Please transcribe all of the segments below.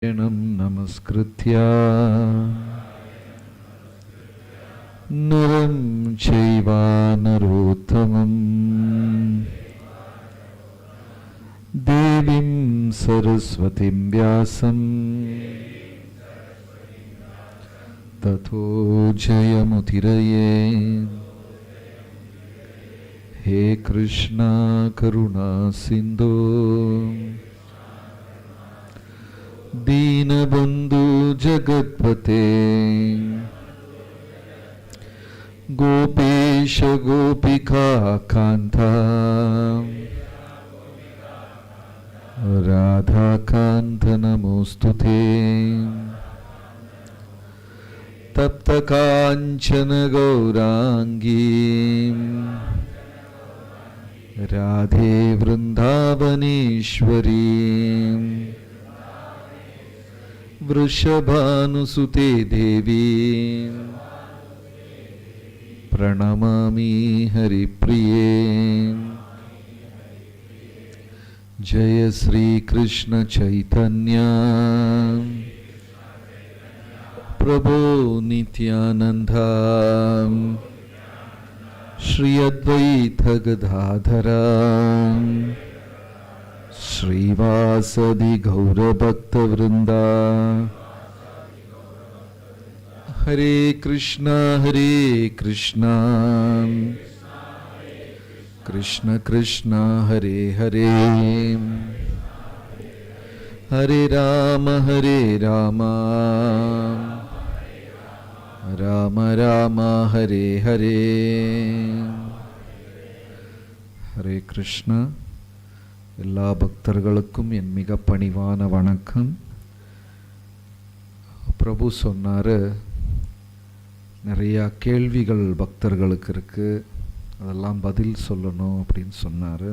नमस्कृत्य नरं चैव नरोत्तमं देवीं सरस्वतीं व्यासं ततो जयमुदीरये। हे कृष्णा करुणा सिन्धो दीनबंधु जगत्पते गोपेश गोपिका कांता राधा कांत नमोस्तुते। तप्त कांचन गौरांगी राधे वृंदावनेश्वरी वृषभानुसुते देवी प्रणमामि हरिप्रिये। जय श्री कृष्ण चैतन्य प्रभो नित्यानंद श्री अद्वैत गदाधर श्रीवासदि गौरभक्तवृंदा। हरे कृष्णा कृष्ण कृष्ण हरे हरे, हरे राम राम राम हरे हरे। हरे कृष्ण। எல்லா பக்தர்களுக்கும் என் மிக பணிவான வணக்கம். பிரபு சொன்னார், நிறையா கேள்விகள் பக்தர்களுக்கு இருக்குது, அதெல்லாம் பதில் சொல்லணும் அப்படின்னு சொன்னார்.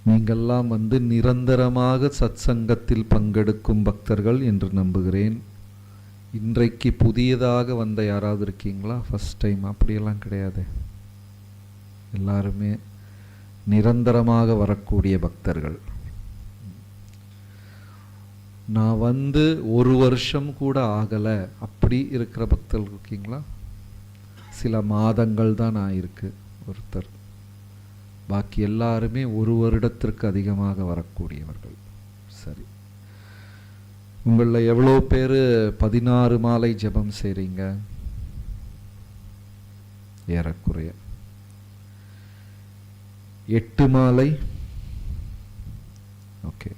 நீங்கள்லாம் நிரந்தரமாக சத்சங்கத்தில் பங்கெடுக்கும் பக்தர்கள் என்று நம்புகிறேன். இன்றைக்கு புதியதாக வந்த யாராவது இருக்கீங்களா? First time? அப்படியெல்லாம் கிடையாது, எல்லாருமே நிரந்தரமாக வரக்கூடிய பக்தர்கள். நான் ஒரு வருஷம் கூட ஆகலை அப்படி இருக்கிற பக்தர்கள் இருக்கீங்களா? சில மாதங்கள் தான் ஆயிருக்கு ஒருத்தர், பாக்கி எல்லாருமே ஒரு வருடத்திற்கு அதிகமாக வரக்கூடியவர்கள். சரி, உங்களில் எவ்வளோ பேர் 16 மாலை ஜெபம் செய்கிறீங்க? ஏறக்குறைய 8 மாலை. ஓகே,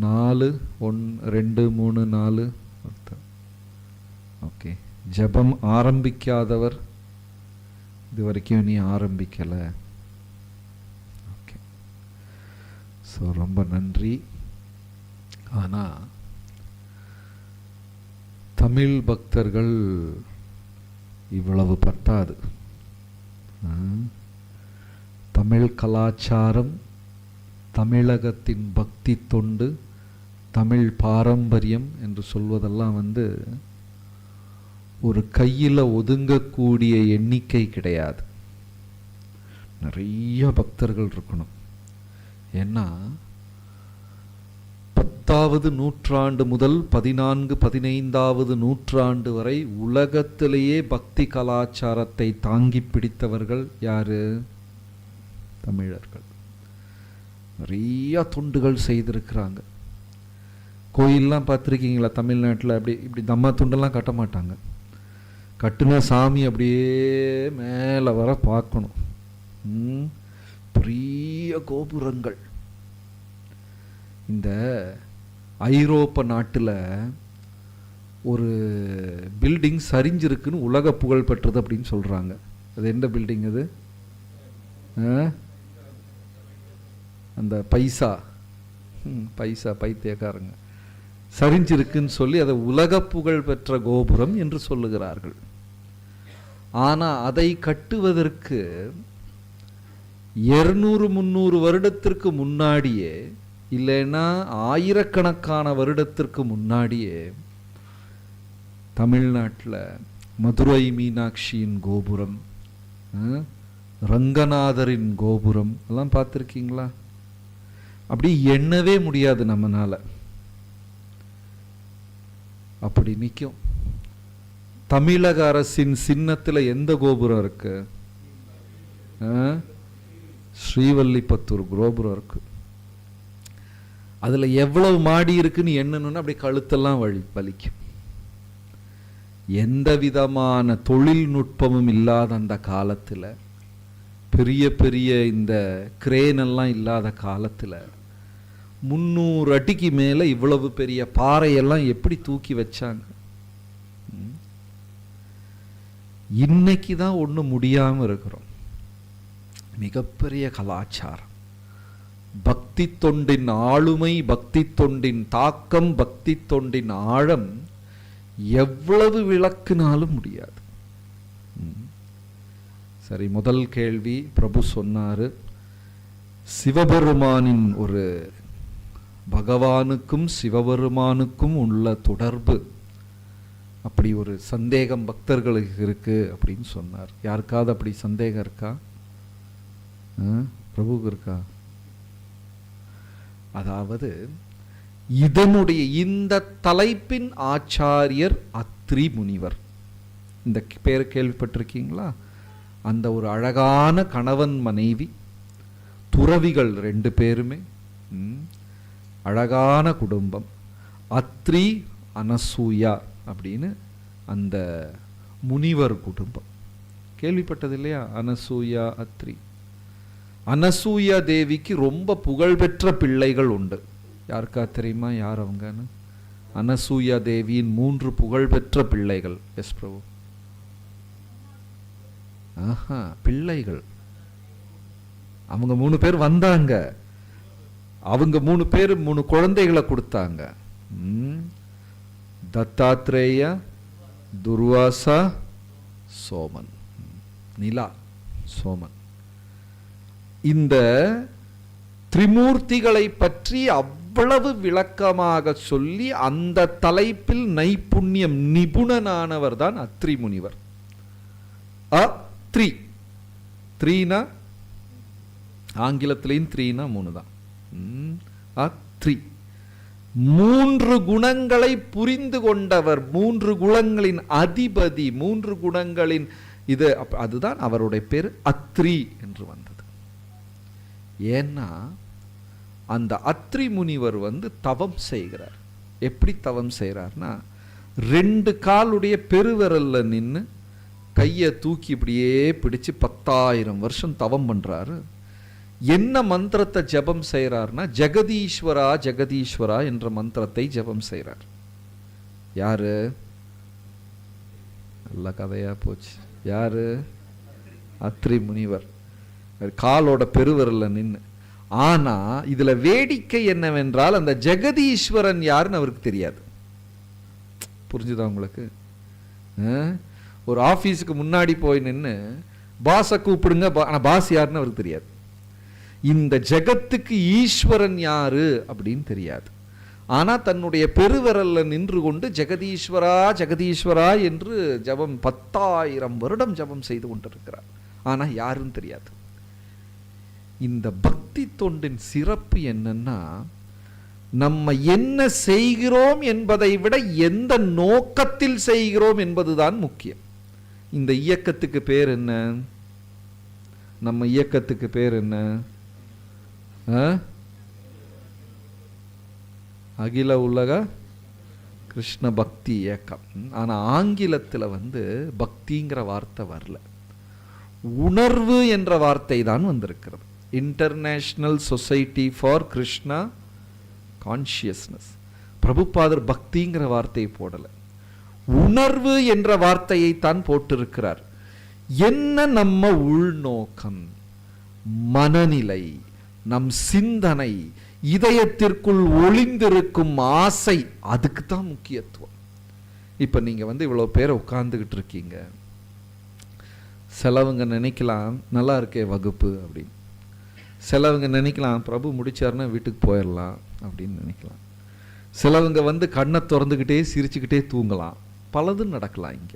4 1 2 3 4 ஒருத்தர். ஓகே, ஜபம் ஆரம்பிக்காதவர் இது வரைக்கும் நீ ஆரம்பிக்கலை. ஓகே, ஸோ ரொம்ப நன்றி. ஆனால் தமிழ் பக்தர்கள் இவ்வளவு பத்தாது. தமிழ் கலாச்சாரம், தமிழகத்தின் பக்தி தொண்டு, தமிழ் பாரம்பரியம் என்று சொல்வதெல்லாம் ஒரு கையில் ஒதுங்கக்கூடிய எண்ணிக்கை கிடையாது. நிறைய பக்தர்கள் இருக்கணும். ஏன்னா 10வது நூற்றாண்டு முதல் 14 15வது நூற்றாண்டு வரை உலகத்திலேயே பக்தி கலாச்சாரத்தை தாங்கி பிடித்தவர்கள் யாரு? தமிழர்கள். நிறைய தொண்டுகள் செய்திருக்கிறாங்க. கோயிலெலாம் பார்த்துருக்கீங்களா தமிழ்நாட்டில்? அப்படி இப்படி தம்மா துண்டெல்லாம் கட்ட மாட்டாங்க. கட்டுன சாமி அப்படியே மேலே வர பார்க்கணும். பெரிய கோபுரங்கள். இந்த ஐரோப்பா நாட்டில் ஒரு பில்டிங் சரிஞ்சிருக்குன்னு உலக புகழ் பெற்றது அப்படின்னு சொல்கிறாங்க. அது என்ன பில்டிங் அது? அந்த பைசா பைத்தியக்காரங்க சரிஞ்சிருக்குன்னு சொல்லி அதை உலக புகழ் பெற்ற கோபுரம் என்று சொல்லுகிறார்கள். ஆனால் அதை கட்டுவதற்கு 200-300 வருடத்திற்கு முன்னாடியே, இல்லைன்னா ஆயிரக்கணக்கான வருடத்திற்கு முன்னாடியே தமிழ்நாட்டில் மதுரை மீனாட்சியின் கோபுரம், ரங்கநாதரின் கோபுரம் எல்லாம் பார்த்துருக்கீங்களா? அப்படி எண்ணவே முடியாது நம்மனால. அப்படி நிற்கும். தமிழக அரசின் சின்னத்தில் எந்த கோபுரம் இருக்கு? ஸ்ரீவல்லிபுத்தூர் கோபுரம் இருக்கு. அதுல எவ்வளவு மாடி இருக்குன்னு எண்ணணும்னா அப்படி கழுத்தெல்லாம் வலிக்கும். எந்த விதமான தொழில்நுட்பமும் இல்லாத அந்த காலத்துல, பெரிய பெரிய இந்த கிரேன் எல்லாம் இல்லாத காலத்துல 300 அடிக்கு மேல இவ்வளவு பெரிய பாறையெல்லாம் எப்படி தூக்கி வச்சாங்க? இன்னைக்கு தான் ஒண்ணு முடியாம இருக்கிறோம். மிகப்பெரிய கலாச்சாரம், பக்தி தொண்டின் ஆளுமை, பக்தி தொண்டின் தாக்கம், பக்தி தொண்டின் ஆழம் எவ்வளவு விளக்குனாலும் முடியாது. சரி, முதல் கேள்வி பிரபு சொன்னாரு, சிவபெருமானின் ஒரு பகவானுக்கும் சிவபெருமானுக்கும் உள்ள தொடர்பு, அப்படி ஒரு சந்தேகம் பக்தர்களுக்கு இருக்கு அப்படின்னு சொன்னார். யாருக்காவது அப்படி சந்தேகம் இருக்கா? பிரபுக்கு இருக்கா? அதாவது இதனுடைய இந்த தலைப்பின் ஆச்சாரியர் அத்ரி முனிவர். இந்த பேர் கேள்விப்பட்டிருக்கீங்களா? அந்த ஒரு அழகான கணவன் மனைவி, துறவிகள் 2 பேருமே, அழகான குடும்பம். அத்ரி அனசூயா அப்படின்னு அந்த முனிவர் குடும்பம். கேள்விப்பட்டது இல்லையா? அனசூயா, அத்ரி. அனசூயா தேவிக்கு ரொம்ப புகழ்பெற்ற பிள்ளைகள் உண்டு. யாருக்கா தெரியுமா யார் அவங்கன்னு? அனசூயா தேவியின் 3 புகழ்பெற்ற பிள்ளைகள். எஸ் பிரபு. பிள்ளைகள் அவங்க 3 பேர் வந்தாங்க. அவங்க 3 பேர் 3 குழந்தைகளை கொடுத்தாங்க. தத்தாத்ரேயா, துர்வாசா, சோமன். நிலா, சோமன். இந்த திரிமூர்த்திகளை பற்றி அவ்வளவு விளக்கமாக சொல்லி அந்த தலைப்பில் நைபுண்ணியம் நிபுணனானவர் தான் அத்ரி முனிவர். அத்ரி, த்ரீனா ஆங்கிலத்திலையும் 3னா 3 தான். அத்ரி 3 குணங்களை புரிந்து கொண்டவர், 3 குணங்களின் அதிபதி, 3 குணங்களின் இது. அதுதான் அவருடைய பேர் அத்ரி என்று வந்தது. ஏன்னா அந்த அத்ரி முனிவர் தவம் செய்கிறார். எப்படி தவம் செய்கிறார்னா, 2 காலுடைய பெருவிரல்ல நின்று கையை தூக்கி இப்படியே பிடிச்சு 10,000 வருஷம் தவம் பண்றாரு. என்ன மந்திரத்தை ஜபம் செய்கிறார்னா, ஜெகதீஸ்வரா ஜெகதீஸ்வரா என்ற மந்திரத்தை ஜபம் செய்கிறார். யாரு? நல்ல கதையா போச்சு. யாரு? அத்ரி முனிவர் காலோட பெருவரல்ல நின்று. ஆனா இதுல வேடிக்கை என்னவென்றால், அந்த ஜெகதீஸ்வரன் யாருன்னு அவருக்கு தெரியாது. புரிஞ்சுதா உங்களுக்கு? ஒரு ஆபீஸுக்கு முன்னாடி போய் நின்று பாஸை கூப்பிடுங்க, ஆனா பாஸ் யாருன்னு அவருக்கு தெரியாது. இந்த ஜெகத்துக்கு ஈஸ்வரன் யாரு அப்படின்னு தெரியாது. ஆனா தன்னுடைய பெருவிரல்ல நின்று கொண்டு ஜெகதீஸ்வரா ஜெகதீஸ்வரா என்று ஜபம் 10,000 வருடம் ஜபம் செய்து கொண்டிருக்கிறார். ஆனா யாருன்னு தெரியாது. இந்த பக்தி தொண்டின் சிறப்பு என்னன்னா, நம்ம என்ன செய்கிறோம் என்பதை விட எந்த நோக்கத்தில் செய்கிறோம் என்பதுதான் முக்கியம். இந்த இயக்கத்துக்கு பேர் என்ன? நம்ம இயக்கத்துக்கு பேர் என்ன? அகில உலக கிருஷ்ண பக்தி இயக்கம். ஆனா ஆங்கிலத்தில் பக்திங்கிற வார்த்தை வரல, உணர்வு என்ற வார்த்தை தான் வந்திருக்கிறது. International society for Krishna consciousness. பிரபுபாதர் பக்திங்கிற வார்த்தையை போடல, உணர்வு என்ற வார்த்தையை தான் போட்டிருக்கிறார். என்ன நம்ம உள்நோக்கம், மனநிலை, நம் சிந்தனை, இதயத்திற்குள் ஒளிந்திருக்கும் ஆசை, அதுக்கு தான் முக்கியத்துவம். இப்ப நீங்க இவ்வளவு பேரை உட்கார்ந்துகிட்டு இருக்கீங்க. சிலவங்க நினைக்கலாம் நல்லா இருக்கே வகுப்பு அப்படின்னு. சிலவங்க நினைக்கலாம் பிரபு முடிச்சாருன்னா வீட்டுக்கு போயிடலாம் அப்படின்னு நினைக்கலாம். சிலவங்க கண்ணை திறந்துக்கிட்டே சிரிச்சுக்கிட்டே தூங்கலாம். பலதும் நடக்கலாம் இங்க.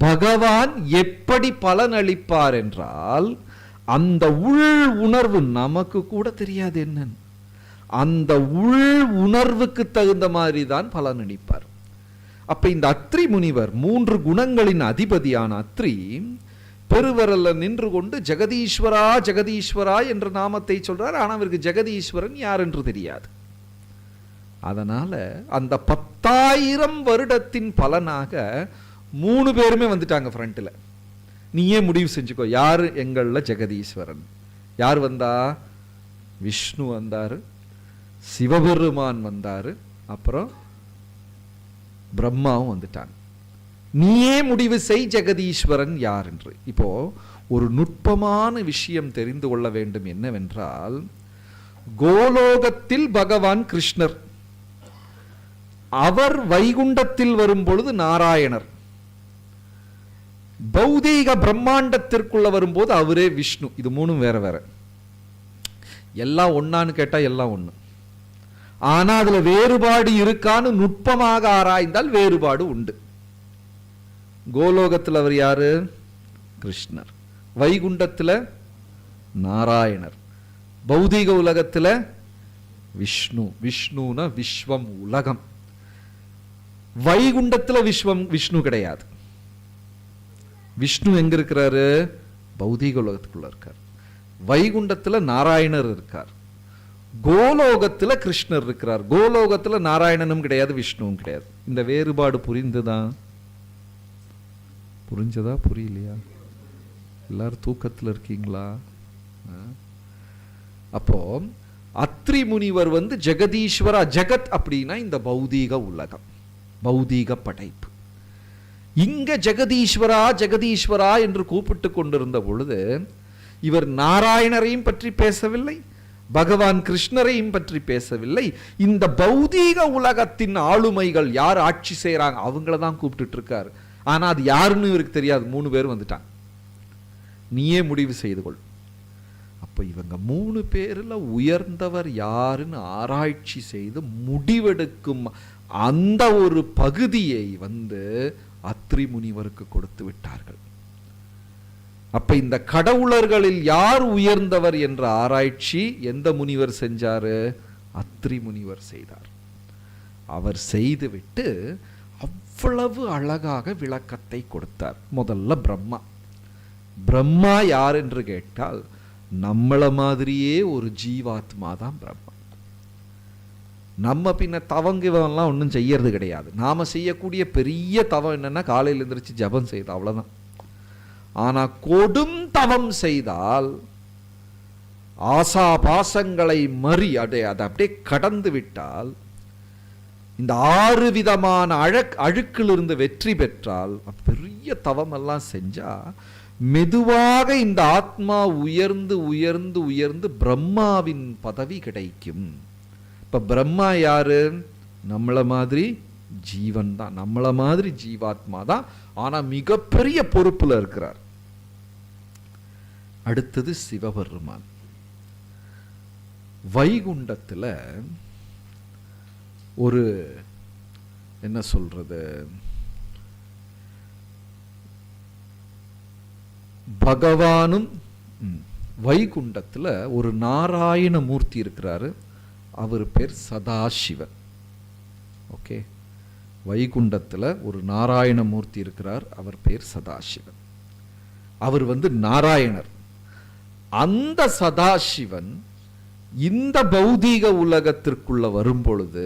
பகவான் எப்படி பலன் அளிப்பார் என்றால், அந்த உள் உணர்வு நமக்கு கூட தெரியாது என்னன்னு. அந்த உள் உணர்வுக்கு தகுந்த மாதிரி தான் பலன் அளிப்பார். அப்ப இந்த அத்ரி முனிவர் 3 குணங்களின் அதிபதியான அத்ரி பெருவரல்ல நின்று கொண்டு ஜெகதீஸ்வரா ஜெகதீஸ்வரா என்ற நாமத்தை சொல்றார். ஆனால் அவருக்கு ஜெகதீஸ்வரன் யார் என்று தெரியாது. அதனால அந்த 10,000 வருடத்தின் பலனாக 3 பேருமே வந்துட்டாங்க ஃப்ரண்ட்ல. நீயே முடிவு செஞ்சுக்கோ, யாரு எங்கள்ல ஜெகதீஸ்வரன்? யார் வந்தா? விஷ்ணு வந்தாரு, சிவபெருமான் வந்தாரு, அப்புறம் பிரம்மாவும் வந்துட்டாங்க. நீயே முடிவு செய் ஜெகதீஸ்வரன் யார் என்று. இப்போ ஒரு நுட்பமான விஷயம் தெரிந்து கொள்ள வேண்டும். என்னவென்றால், கோலோகத்தில் பகவான் கிருஷ்ணர், அவர் வைகுண்டத்தில் வரும் பொழுது நாராயணர், பௌதீக பிரம்மாண்டத்திற்குள்ள வரும்போது அவரே விஷ்ணு. இது 3 வேற வேற. எல்லாம் ஒன்னான்னு கேட்டா எல்லாம் ஒண்ணு. ஆனா அதுல வேறுபாடு இருக்கான்னு நுட்பமாக ஆராய்ந்தால் வேறுபாடு உண்டு. கோலோகத்தில் அவர் யாரு? கிருஷ்ணர். வைகுண்டத்தில் நாராயணர். பௌதீக உலகத்தில் விஷ்ணு. விஷ்ணுனா விஸ்வம், உலகம். வைகுண்டத்தில் விஷ்ணு கிடையாது. விஷ்ணு எங்க இருக்கிறாரு? பௌதீக உலகத்துக்குள்ள இருக்கார். வைகுண்டத்தில் நாராயணர் இருக்கார். கோலோகத்தில் கிருஷ்ணர் இருக்கிறார். கோலோகத்தில் நாராயணனும் கிடையாது, விஷ்ணுவும் கிடையாது. இந்த வேறுபாடு புரிந்துதான்? புரிஞ்சதா புரியலையா? எல்லாரும் தூக்கத்தில் இருக்கீங்களா? அப்போ அத்ரி முனிவர் ஜெகதீஸ்வரா. ஜெகத் அப்படின்னா இந்த பௌதீக உலகம், பௌதீக படைப்பு. இங்க ஜெகதீஸ்வரா ஜெகதீஸ்வரா என்று கூப்பிட்டு கொண்டிருந்த பொழுது இவர் நாராயணரையும் பற்றி பேசவில்லை, பகவான் கிருஷ்ணரையும் பற்றி பேசவில்லை. இந்த பௌதீக உலகத்தின் ஆளுமைகள் யார் ஆட்சி செய்யறாங்க அவங்கள தான் கூப்பிட்டு இருக்காரு. ஆனா அது யாருன்னு இவருக்கு தெரியாது. 3 பேர் வந்துட்டாங்க. நீயே முடிவு செய்து கொள். அப்ப இவங்க 3 பேர்ல உயர்ந்தவர் யாருன்னு ஆராய்ச்சி செய்து முடிவெடுக்கும் அந்த ஒரு பகுதியை அத்ரி முனிவருக்கு கொடுத்து விட்டார்கள். அப்ப இந்த கடவுளர்களில் யார் உயர்ந்தவர் என்ற ஆராய்ச்சி எந்த முனிவர் செஞ்சாரு? அத்ரி முனிவர் செய்தார். அவர் செய்துவிட்டு அவ்வளவு அழகாக விளக்கத்தை கொடுத்தார். முதல்ல பிரம்மா. பிரம்மா யார் என்று கேட்டால் நம்மள மாதிரியே ஒரு ஜீவாத்மா தான் பிரம்மா. நம்ம பின்ன தவங்கெல்லாம் ஒன்றும் செய்யறது கிடையாது. நாம செய்யக்கூடிய பெரிய தவம் என்னன்னா காலையில் எழுந்திரிச்சு ஜபம் செய்யுது, அவ்வளவுதான். ஆனா கொடும் தவம் செய்தால் ஆசா பாசங்களை மறி அதை அப்படியே கடந்து விட்டால், இந்த 6 விதமான அழுக்கிலிருந்து வெற்றி பெற்றால், பெரிய தவம் எல்லாம் செஞ்சா மெதுவாக இந்த ஆத்மா உயர்ந்து உயர்ந்து உயர்ந்து பிரம்மாவின் பதவி கிடைக்கும். இப்ப பிரம்மா யாரு? நம்மள மாதிரி ஜீவன் தான், நம்மள மாதிரி ஜீவாத்மா தான். ஆனா மிகப்பெரிய பொறுப்புல இருக்கிறார். அடுத்தது சிவபெருமான். வைகுண்டத்துல ஒரு என்ன சொல்றது, பகவானும் வைகுண்டத்துல ஒரு நாராயண மூர்த்தி இருக்கிறாரு. அவர் பேர் சதாசிவன். ஓகே, வைகுண்டத்துல ஒரு நாராயண மூர்த்தி இருக்கிறார். அவர் பேர் சதாசிவன். அவர் நாராயணர். அந்த சதாசிவன் இந்த பௌதீக உலகத்திற்குள்ள வரும் பொழுது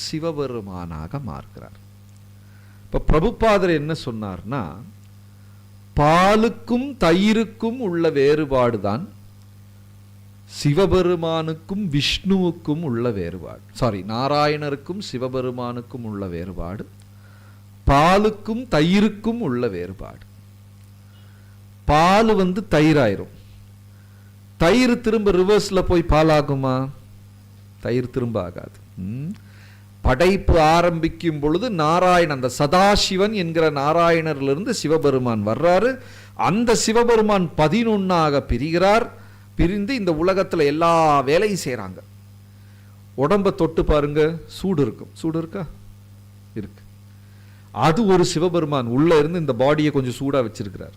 சிவபெருமானாக மாறுகிறார். இப்ப பிரபுபாதர் என்ன சொன்னார்னா, பாலுக்கும் தயிருக்கும் உள்ள வேறுபாடுதான் சிவபெருமானுக்கும் விஷ்ணுவுக்கும் உள்ள வேறுபாடு. சாரி, நாராயணருக்கும் சிவபெருமானுக்கும் உள்ள வேறுபாடு, பாலுக்கும் தயிருக்கும் உள்ள வேறுபாடு. பால் தயிராயிரும். தயிர் திரும்ப ரிவர்ஸ்ல போய் பாலாகுமா? தயிர் திரும்ப ஆகாது. படைப்பு ஆரம்பிக்கும் பொழுது நாராயணன், அந்த சதாசிவன் என்கிற நாராயணரிலிருந்து சிவபெருமான் வர்றாரு. அந்த சிவபெருமான் 11ஆக பிரிகிறார். பிரிந்து இந்த உலகத்துல எல்லா வேலையும் செய்யறாங்க. உடம்ப தொட்டு பாருங்க, சூடு இருக்கும். சூடு இருக்கா? இருக்கு. அது ஒரு சிவபெருமான் உள்ள இருந்து இந்த பாடியை கொஞ்சம் சூடா வச்சிருக்கிறார்.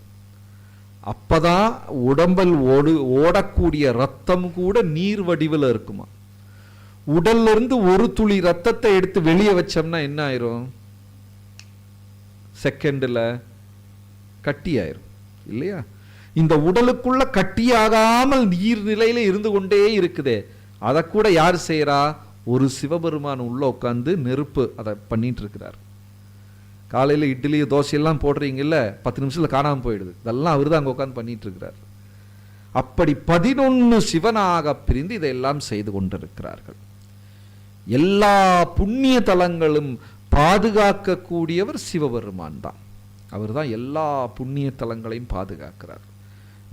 அப்பதான் உடம்பல் ஓடக்கூடிய ரத்தம் கூட நீர் வடிவில் இருக்குமா. உடல்ல இருந்து ஒரு துளி ரத்தத்தை எடுத்து வெளியே வச்சோம்னா என்ன ஆயிரும்? செகண்ட்ல கட்டி ஆயிரும் இல்லையா? இந்த உடலுக்குள்ள கட்டியாகாமல் நீர் நிலையில இருந்து கொண்டே இருக்குதே, அதை கூட யார் செய்யறா? ஒரு சிவபெருமான் உள்ள உட்காந்து நெருப்பு அதை பண்ணிட்டு இருக்கிறார். காலையில இட்லி தோசையெல்லாம் போடுறீங்கல்ல, 10 நிமிஷத்துல காணாம போயிடுது. இதெல்லாம் அவர் தான் அங்க உட்காந்து பண்ணிட்டு இருக்கிறார். அப்படி 11 சிவனாக பிரிந்து இதையெல்லாம் செய்து கொண்டிருக்கிறார்கள். எல்லா புண்ணிய தலங்களும் பாதுகாக்க கூடியவர் சிவபெருமான் தான். அவர் தான் எல்லா புண்ணிய தலங்களையும் பாதுகாக்கிறார்.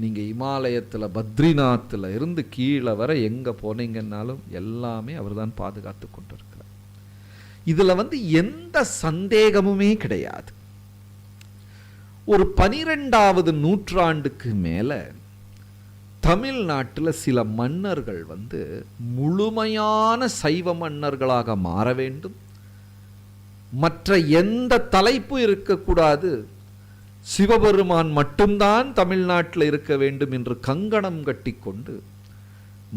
நீங்க இமாலயத்துல பத்ரிநாத்ல இருந்து கீழே வர எங்க போனீங்கன்னாலும் எல்லாமே அவர் தான் பாதுகாத்து கொண்டிருக்கிறார். இதுல எந்த சந்தேகமுமே கிடையாது. ஒரு 12வது நூற்றாண்டுக்கு மேல தமிழ்நாட்டில் சில மன்னர்கள் முழுமையான சைவ மன்னர்களாக மாற வேண்டும், மற்ற எந்த தலைப்பு இருக்கக்கூடாது, சிவபெருமான் மட்டும்தான் தமிழ்நாட்டில் இருக்க வேண்டும் என்று கங்கணம் கட்டிக்கொண்டு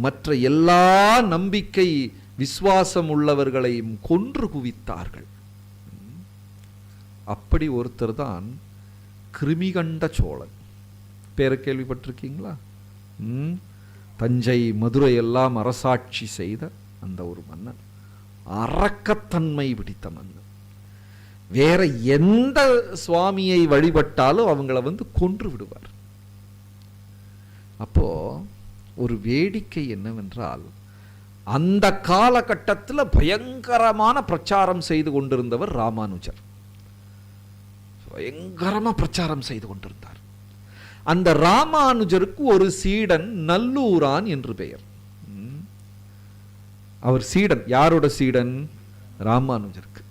மற்ற எல்லா நம்பிக்கை விசுவாசம் உள்ளவர்களையும் கொன்று குவித்தார்கள். அப்படி ஒருத்தர் தான் கிருமிகண்ட சோழன். பேரை கேள்விப்பட்டிருக்கீங்களா? தஞ்சை மதுரை எல்லாம் அரசாட்சி செய்த அந்த ஒரு மன்னன், அரக்கத்தன்மை பிடித்த மன்னன். வேற எந்த சுவாமியை வழிபட்டாலும் அவங்கள கொன்று விடுவார். அப்போ ஒரு வேடிக்கை என்னவென்றால், அந்த காலகட்டத்தில் பயங்கரமான பிரச்சாரம் செய்து கொண்டிருந்தவர் ராமானுஜர். பயங்கரமா பிரச்சாரம் செய்து கொண்டிருந்தார். அந்த ராமானுஜருக்கு ஒரு சீடன் நல்லூரான் என்று பெயர். அவர் சீடன். யாரோட சீடன்? ராமானுஜருக்கு.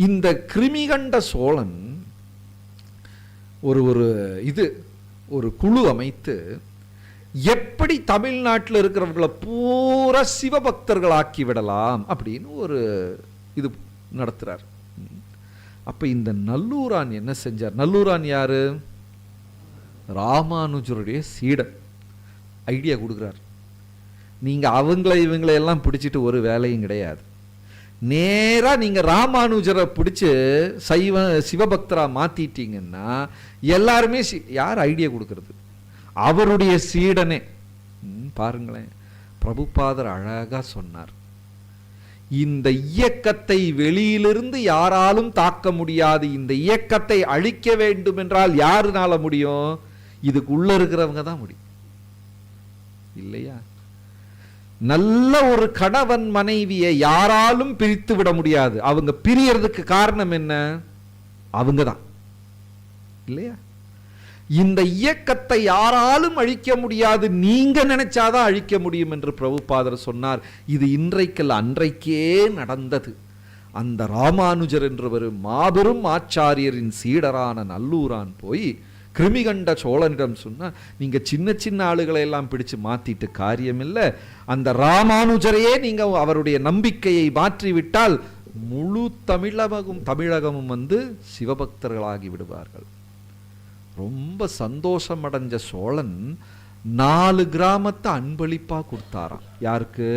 இந்த கிருமிகண்ட சோழன் ஒரு குழு அமைத்து எப்படி தமிழ்நாட்டில் இருக்கிறவர்களை பூரா சிவபக்தர்கள் ஆக்கி விடலாம் அப்படின்னு ஒரு இது நடத்துறார். அப்ப இந்த நல்லூரான் என்ன செஞ்சார்? நல்லூரான் யாரு? ராமானுஜருடைய சீடன். ஐடியா கொடுக்குறார். நீங்க இவங்களை எல்லாம் பிடிச்சிட்டு ஒரு வேலையும் கிடையாது. நேரா நீங்க ராமானுஜரை பிடிச்சு சிவபக்தரா மாத்திட்டீங்கன்னா எல்லாருமே யார் ஐடியா கொடுக்கறது? அவருடைய சீடனே. பாருங்களேன், பிரபுபாதர் அழகா சொன்னார், இந்த இயக்கத்தை வெளியிலிருந்து யாராலும் தாக்க முடியாது. இந்த இயக்கத்தை அழிக்க வேண்டும் என்றால் யாருனால முடியும்? இதுக்குள்ள இருக்கிறவங்க தான் முடியும் இல்லையா? நல்ல ஒரு கணவன் மனைவியை யாராலும் பிரித்து விட முடியாது. அவங்க பிரியறதுக்கு காரணம் என்ன? அவங்க தான் இல்லையா? இந்த இயக்கத்தை யாராலும் அழிக்க முடியாது, நீங்க நினைச்சாதான் அழிக்க முடியும் என்று பிரபுபாதர் சொன்னார். இது இன்றைக்கல்ல, அன்றைக்கே நடந்தது. அந்த ராமானுஜர் என்றவர் மாபெரும் ஆச்சாரியரின் சீடரான நல்லூரான் போய் கிருமிகண்ட சோழனிடம் சொன்னா, நீங்க சின்ன சின்ன ஆளுகளை எல்லாம் பிடிச்சு மாத்திட்டு காரியம் இல்லை, அந்த ராமானுஜரையே நீங்க அவருடைய நம்பிக்கையை மாற்றிவிட்டால் முழு தமிழகமும் சிவபக்தர்களாகி விடுவார்கள். ரொம்ப சந்தோஷம் அடைஞ்ச சோழன் 4 கிராமத்தை அன்பளிப்பா கொடுத்தாராம். யாருக்கு?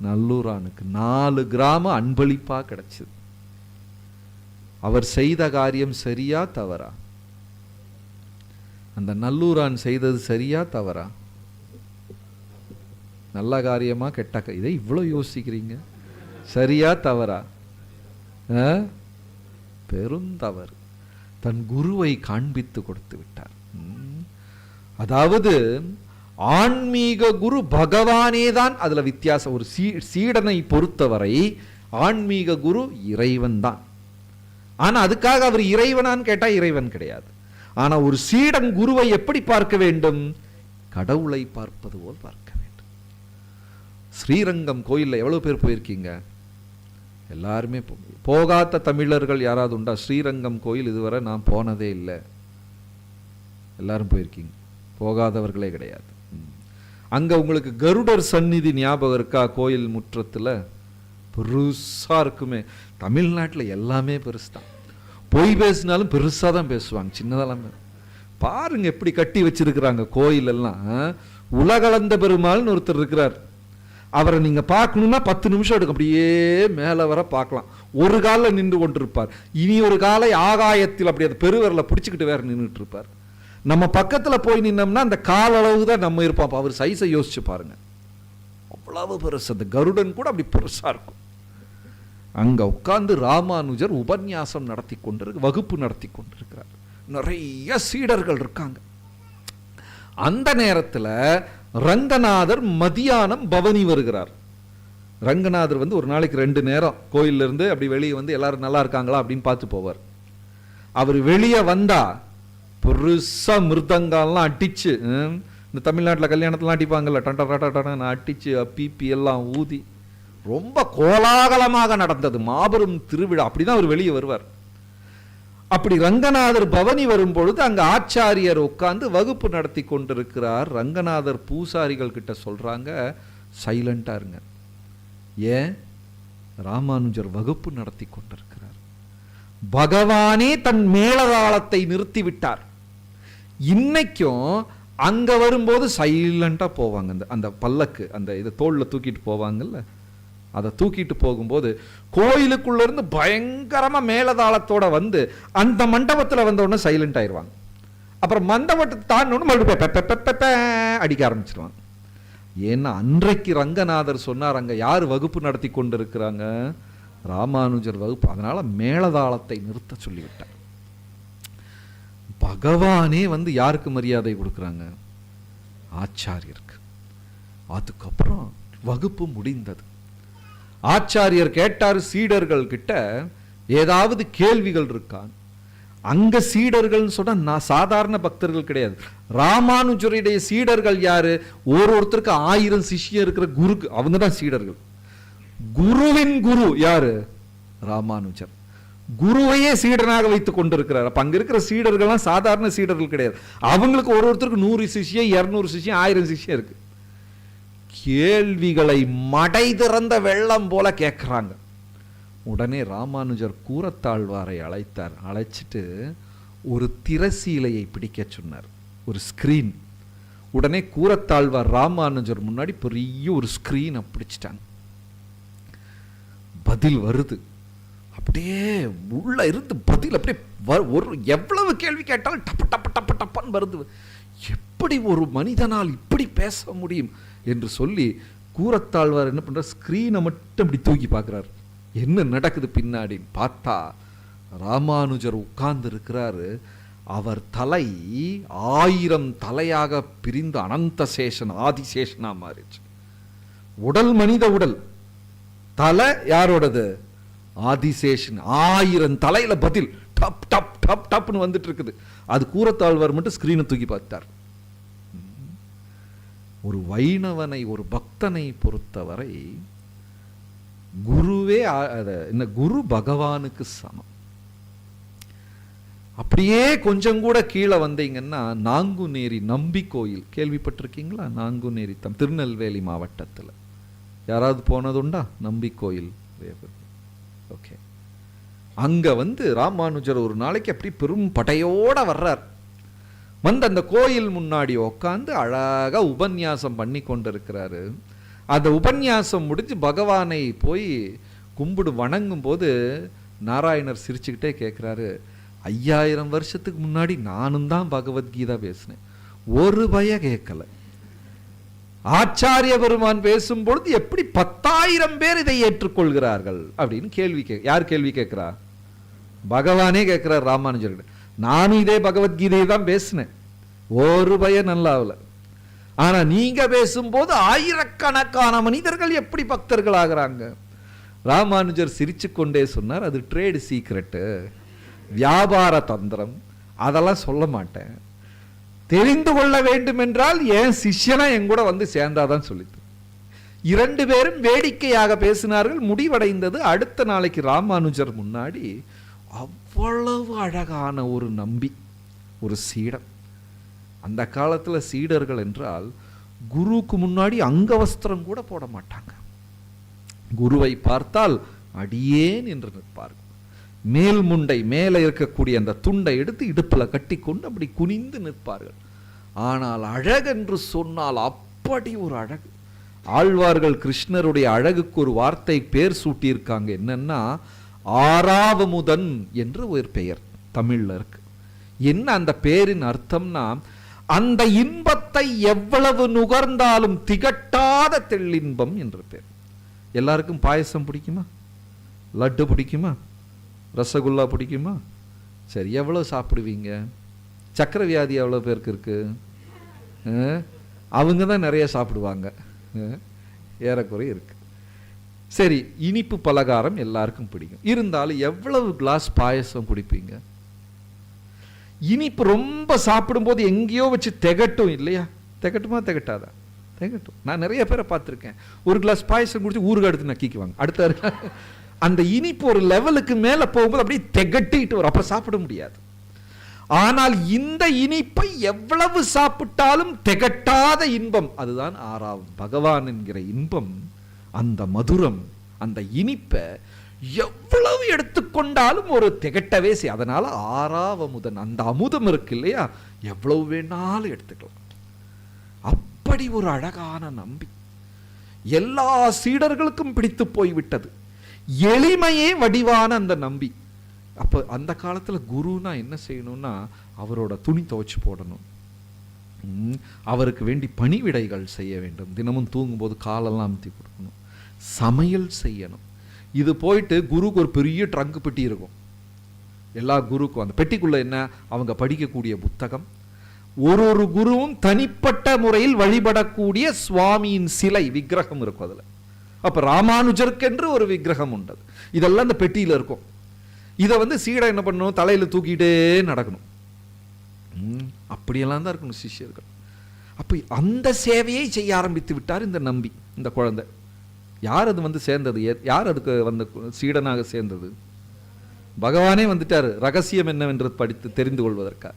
நல்லூரானுக்கு 4 கிராமம் அன்பளிப்பா கிடைச்சது. அவர் செய்த காரியம் சரியா தவறா? அந்த நல்லூரான் செய்தது சரியா தவறா? நல்ல காரியமா கெட்ட? இதை இவ்வளவு யோசிக்கிறீங்க. சரியா தவறா? பெருந்தவறு. தன் குருவை காண்பித்து கொடுத்து விட்டார். அதாவது ஆன்மீக குரு பகவானே தான். அதுல வித்தியாசம். ஒரு சீடனை பொறுத்தவரை ஆன்மீக குரு இறைவன் தான். ஆனா அதுக்காக அவர் இறைவனான்னு கேட்டா இறைவன் கிடையாது. ஆனா ஒரு சீடன் குருவை எப்படி பார்க்க வேண்டும்? கடவுளை பார்ப்பது போல் பார்க்க வேண்டும். ஸ்ரீரங்கம் கோயில்ல எவ்வளவு பேர் போயிருக்கீங்க? எல்லாருமே. போகாத தமிழர்கள் யாராவது உண்டா? ஸ்ரீரங்கம் கோயில் இதுவரை நான் போனதே இல்லை. எல்லாரும் போயிருக்கீங்க. போகாதவர்களே கிடையாது. அங்க உங்களுக்கு கருடர் சந்நிதி ஞாபகம் இருக்கா? கோயில் முற்றத்துல பெருசா இருக்குமே. தமிழ்நாட்டில் எல்லாமே பெருசு தான். பொய் பேசினாலும் பெருசா தான் பேசுவாங்க, சின்னதெல்லாம் பாருங்க எப்படி கட்டி வச்சிருக்கிறாங்க கோயில் எல்லாம். உலகளந்த பெருமாள்னு ஒருத்தர் இருக்கிறார். அவரை நீங்க பார்க்கணும்னா 10 நிமிஷம் எடுக்கும், அப்படியே மேலே வர பார்க்கலாம். ஒரு காலில் நின்று கொண்டிருப்பார், இனி ஒரு காலை ஆகாயத்தில் அப்படி அந்த பெருவரில் பிடிச்சிக்கிட்டு வேற நின்றுட்டு இருப்பார். நம்ம பக்கத்தில் போய் நின்னோம்னா அந்த கால அளவு தான் நம்ம இருப்போம். அவர் சைஸை யோசிச்சு பாருங்க, அவ்வளவு பெருசு. அந்த கருடன் கூட அப்படி பெருசா இருக்கும். அங்க உட்கார்ந்து ராமானுஜர் உபன்யாசம் நடத்தி கொண்டிருக்கு, வகுப்பு நடத்தி கொண்டிருக்கிறார். நிறைய சீடர்கள் இருக்காங்க. அந்த நேரத்தில் ரங்கநாதர் மதியானம் பவனி வருகிறார். ரங்கநாதர் வந்து ஒரு நாளைக்கு 2 நேரம் கோயில்ல இருந்து அப்படி வெளியே வந்து எல்லாரும் நல்லா இருக்காங்களா அப்படின்னு பார்த்து போவார். அவர் வெளியே வந்தா பெருசா மிருதங்கெல்லாம் அடிச்சு, இந்த தமிழ்நாட்டில் கல்யாணத்தெல்லாம் அடிப்பாங்கல்ல, டண்டா அடிச்சு பீப்பி எல்லாம் ஊதி ரொம்ப கோலாகலமாக நடந்தது, மாபெரும் திருவிழா. அப்படிதான் அவர் வெளியே வருவார். அப்படி ரங்கநாதர் பவனி வரும்பொழுது அங்க ஆச்சாரியர் உட்கார்ந்து வகுப்பு நடத்தி கொண்டிருக்கிறார். ரங்கநாதர் பூசாரிகள் கிட்ட சொல்றாங்க, சைலண்டா இருங்க. ஏன்? ராமானுஜர் வகுப்பு நடத்தி கொண்டிருக்கிறார். பகவானே தன் மேளதாளத்தை நிறுத்தி விட்டார். இன்னைக்கும் அங்க வரும்போது சைலண்டா போவாங்க. அந்த பல்லக்கு, அந்த இதை தோல்ல தூக்கிட்டு போவாங்கல்ல, அதை தூக்கிட்டு போகும்போது கோயிலுக்குள்ள இருந்து பயங்கரமா மேலதாளத்தோட வந்து அந்த மண்டபத்தில் வந்த உடனே சைலண்ட் ஆயிடுவாங்க. அப்புறம் மண்டபத்தை தாண்டினோன்னு மறுபடியும் அடிக்க ஆரம்பிச்சிருவாங்க. ஏன்னா அன்றைக்கு ரங்கநாதர் சொன்னார், அங்க யார் வகுப்பு நடத்தி கொண்டு இருக்கிறாங்க? ராமானுஜர் வகுப்பு. அதனால மேலதாளத்தை நிறுத்த சொல்லிவிட்டார். பகவானே வந்து யாருக்கு மரியாதை கொடுக்குறாங்க? ஆச்சாரியருக்கு. அதுக்கப்புறம் வகுப்பு முடிந்தது. ஆச்சாரியர் கேட்டார் சீடர்கள் கிட்ட, ஏதாவது கேள்விகள் இருக்கான்? அங்க சீடர்கள் சொன்னா சாதாரண பக்தர்கள் கிடையாது. ராமானுஜருடைய சீடர்கள் யாரு? ஒருத்தருக்கு 1000 சிஷ்யம் இருக்கிற குரு, அவங்க தான் சீடர்கள். குருவின் குரு யாரு? ராமானுஜர். குருவையே சீடனாக வைத்துக் கொண்டிருக்கிறார். அப்ப அங்க இருக்கிற சீடர்கள்லாம் சாதாரண சீடர்கள் கிடையாது. அவங்களுக்கு ஒருத்தருக்கு 100 சிஷ்யம், 200 சிஷ்யம், 1000 சிஷ்யம் இருக்கு. கேள்விகளை மடை திறந்த வெள்ளம் போல கேட்கிறாங்க. உடனே ராமானுஜர் கூரத்தாழ்வாரை அழைத்தார். அழைச்சிட்டு ஒரு திரசீலையை பிடிக்க சொன்னார், ஒரு ஸ்கிரீன். உடனே கூரத்தாழ்வார் ராமானுஜர் முன்னாடி பெரிய ஒரு ஸ்கிரீனை பிடிச்சிட்டாங்க. பதில் வருது. அப்படியே உள்ள இருந்து பதில் அப்படியே ஒரு எவ்வளவு கேள்வி கேட்டாலும் டப்பு டப்பு டப்பு டப்பான்னு வருது. எப்படி ஒரு மனிதனால் இப்படி பேச முடியும் என்று சொல்லி கூரத்தாழ்வார் என்ன பண்ற, ஸ்கிரீனை மட்டும் அப்படி தூக்கி பார்க்கிறார், என்ன நடக்குது பின்னாடி. பார்த்தா ராமானுஜர் உட்கார்ந்து இருக்கிறாரு. அவர் தலை 1000 தலையாக பிரிந்து அனந்த சேஷன், ஆதிசேஷனா மாறிச்சு. உடல் மனித உடல், தலை யாரோடது? ஆதிசேஷன். 1000 தலையில பதில் டப் டப் டப் டப்னு வந்துட்டு இருக்குது. அது கூரத்தாழ்வார் மட்டும் ஸ்கிரீனை தூக்கி பார்த்தார். ஒரு வைணவனை, ஒரு பக்தனை பொறுத்தவரை குருவே என்ன, குரு பகவானுக்கு சமம். அப்படியே கொஞ்சம் கூட கீழே வந்தீங்கன்னா நாங்குநேரி நம்பி கோயில் கேள்விப்பட்டிருக்கீங்களா? நாங்குநேரி திருநெல்வேலி மாவட்டத்தில் யாராவது போனதுண்டா? நம்பி கோயில். ஓகே. அங்க வந்து ராமானுஜர் ஒரு நாளைக்கு அப்படி பெரும் படையோட வர்றார். வந்து அந்த கோயில் முன்னாடி உட்காந்து அழகா உபன்யாசம் பண்ணி கொண்டிருக்கிறாரு. அந்த உபன்யாசம் முடிஞ்சு பகவானை போய் கும்பிடு வணங்கும் போது நாராயணர் சிரிச்சுக்கிட்டே கேட்கிறாரு, 5000 வருஷத்துக்கு முன்னாடி நானும் தான் பகவத்கீதா பேசினேன், ஒரு பய கேட்கல. ஆச்சாரிய பெருமான் பேசும்பொழுது எப்படி 10,000 பேர் இதை ஏற்றுக்கொள்கிறார்கள் அப்படின்னு யார் கேள்வி கேட்கிறா? பகவானே கேட்கிறார் ராமானுஜர்கிட்ட. நானும் இதே பகவத்கீதையை தான் பேசினேன், ஒரு பய நல்லாவல. ஆனா நீங்க பேசும்போது ஆயிரக்கணக்கான மனிதர்கள் எப்படி பக்தர்கள் ஆகிறாங்க. ராமானுஜர் சிரிச்சு கொண்டே சொன்னார், அது ட்ரேடு சீக்ரெட்டு, வியாபார தந்திரம், அதெல்லாம் சொல்ல மாட்டேன். தெரிந்து கொள்ள வேண்டும் என்றால் என் சிஷ்யனா என் கூட வந்து சேர்ந்தாதான் சொல்லிட்டு. 2 பேரும் வேடிக்கையாக பேசினார்கள். முடிவடைந்தது. அடுத்த நாளைக்கு ராமானுஜர் முன்னாடி அவ்வளவு அழகான ஒரு நம்பி, ஒரு சீடன். அந்த காலத்தில் சீடர்கள் என்றால் குருவுக்கு முன்னாடி அங்கவஸ்திரம் கூட போட மாட்டாங்க. குருவை பார்த்தால் அடியேன் என்று நிற்பார்கள். மேல் முண்டை, மேலே இருக்கக்கூடிய அந்த துண்டை எடுத்து இடுப்பில் கட்டி கொண்டு அப்படி குனிந்து நிற்பார்கள். ஆனால் அழகென்று சொன்னால் அப்படி ஒரு அழகு. ஆழ்வார்கள் கிருஷ்ணருடைய அழகுக்கு ஒரு வார்த்தை பேர் சூட்டியிருக்காங்க. என்னன்னா ஆறாவமுதன் என்று ஒரு பெயர் தமிழ்ல இருக்கு. என்ன அந்த பேரின் அர்த்தம்னா, அந்த இன்பத்தை எவ்வளவு நுகர்ந்தாலும் திகட்டாத தெள்ளின்பம் என்று பேர். எல்லாருக்கும் பாயசம் பிடிக்குமா? லட்டு பிடிக்குமா? ரசகுல்லா பிடிக்குமா? சரி, எவ்வளவு சாப்பிடுவீங்க? சக்கரை வியாதி எவ்வளோ பேருக்கு இருக்கு? அவங்க தான் நிறைய சாப்பிடுவாங்க. ஏறக்குறை இருக்கு. சரி, இனிப்பு பலகாரம் எல்லாருக்கும் பிடிக்கும். இருந்தாலும் எவ்வளவு கிளாஸ் பாயசம் குடிப்பீங்க? இனிப்பு ரொம்ப சாப்பிடும்போது எங்கேயோ வச்சு திகட்டும் இல்லையா? திகட்டுமா திகட்டாதா? திகட்டும். நான் நிறைய பேரை பார்த்துருக்கேன். ஒரு கிளாஸ் பாயசம் குடிச்சு ஊறுகாய் எடுத்து நக்கிக்குவாங்க. அடுத்த அந்த இனிப்பு ஒரு லெவலுக்கு மேலே போகும்போது அப்படியே திகட்டிட்டு வரும். அப்போ சாப்பிட முடியாது. ஆனால் இந்த இனிப்பை எவ்வளவு சாப்பிட்டாலும் திகட்டாத இன்பம், அதுதான் ஆறாவது பகவான் என்கிற இன்பம். அந்த மதுரம், அந்த இனிப்பை எவ்வளவு எடுத்துக்கொண்டாலும் ஒரு திகட்டவே செய்ய. அதனால ஆறாவமுதன், அந்த அமுதம் இருக்கு இல்லையா, எவ்வளவு வேணாலும் எடுத்துக்கலாம். அப்படி ஒரு அழகான நம்பி எல்லா சீடர்களுக்கும் பிடித்து போய்விட்டது. எளிமையே வடிவான அந்த நம்பி. அப்போ அந்த காலத்தில் குருனா என்ன செய்யணும்னா, அவரோட துணி துவைச்சு போடணும், அவருக்கு வேண்டி பணிவிடைகள் செய்ய வேண்டும், தினமும் தூங்கும்போது காலெல்லாம் அமுத்தி கொடுக்கணும், சமையல் செய்யணும். இது போயிட்டு குருக்கு ஒரு பெரிய ட்ரங்க் பெட்டி இருக்கும். எல்லா குருக்கும் அந்த பெட்டிக்குள்ள என்ன, அவங்க படிக்கக்கூடிய புத்தகம், ஒரு குருவும் தனிப்பட்ட முறையில் வழிபடக்கூடிய சுவாமியின் சிலை விக்கிரகம் இருக்கும் அதில். அப்போ ராமானுஜருக்கென்று ஒரு விக்கிரகம் உண்டு. இதெல்லாம் அந்த பெட்டியில் இருக்கும். இதை சீடை என்ன பண்ணணும், தலையில் தூக்கிட்டே நடக்கணும். அப்படியெல்லாம் தான் இருக்கணும் சிஷ்யர்கள். அப்போ அந்த சேவையை செய்ய ஆரம்பித்து விட்டார் இந்த நம்பி, இந்த குழந்தை. யார் அது சேர்ந்தது? யார் அதுக்கு சீடனாக சேர்ந்தது? பகவானே வந்துட்டார். ரகசியம் என்னவென்று படித்து தெரிந்து கொள்வதற்காக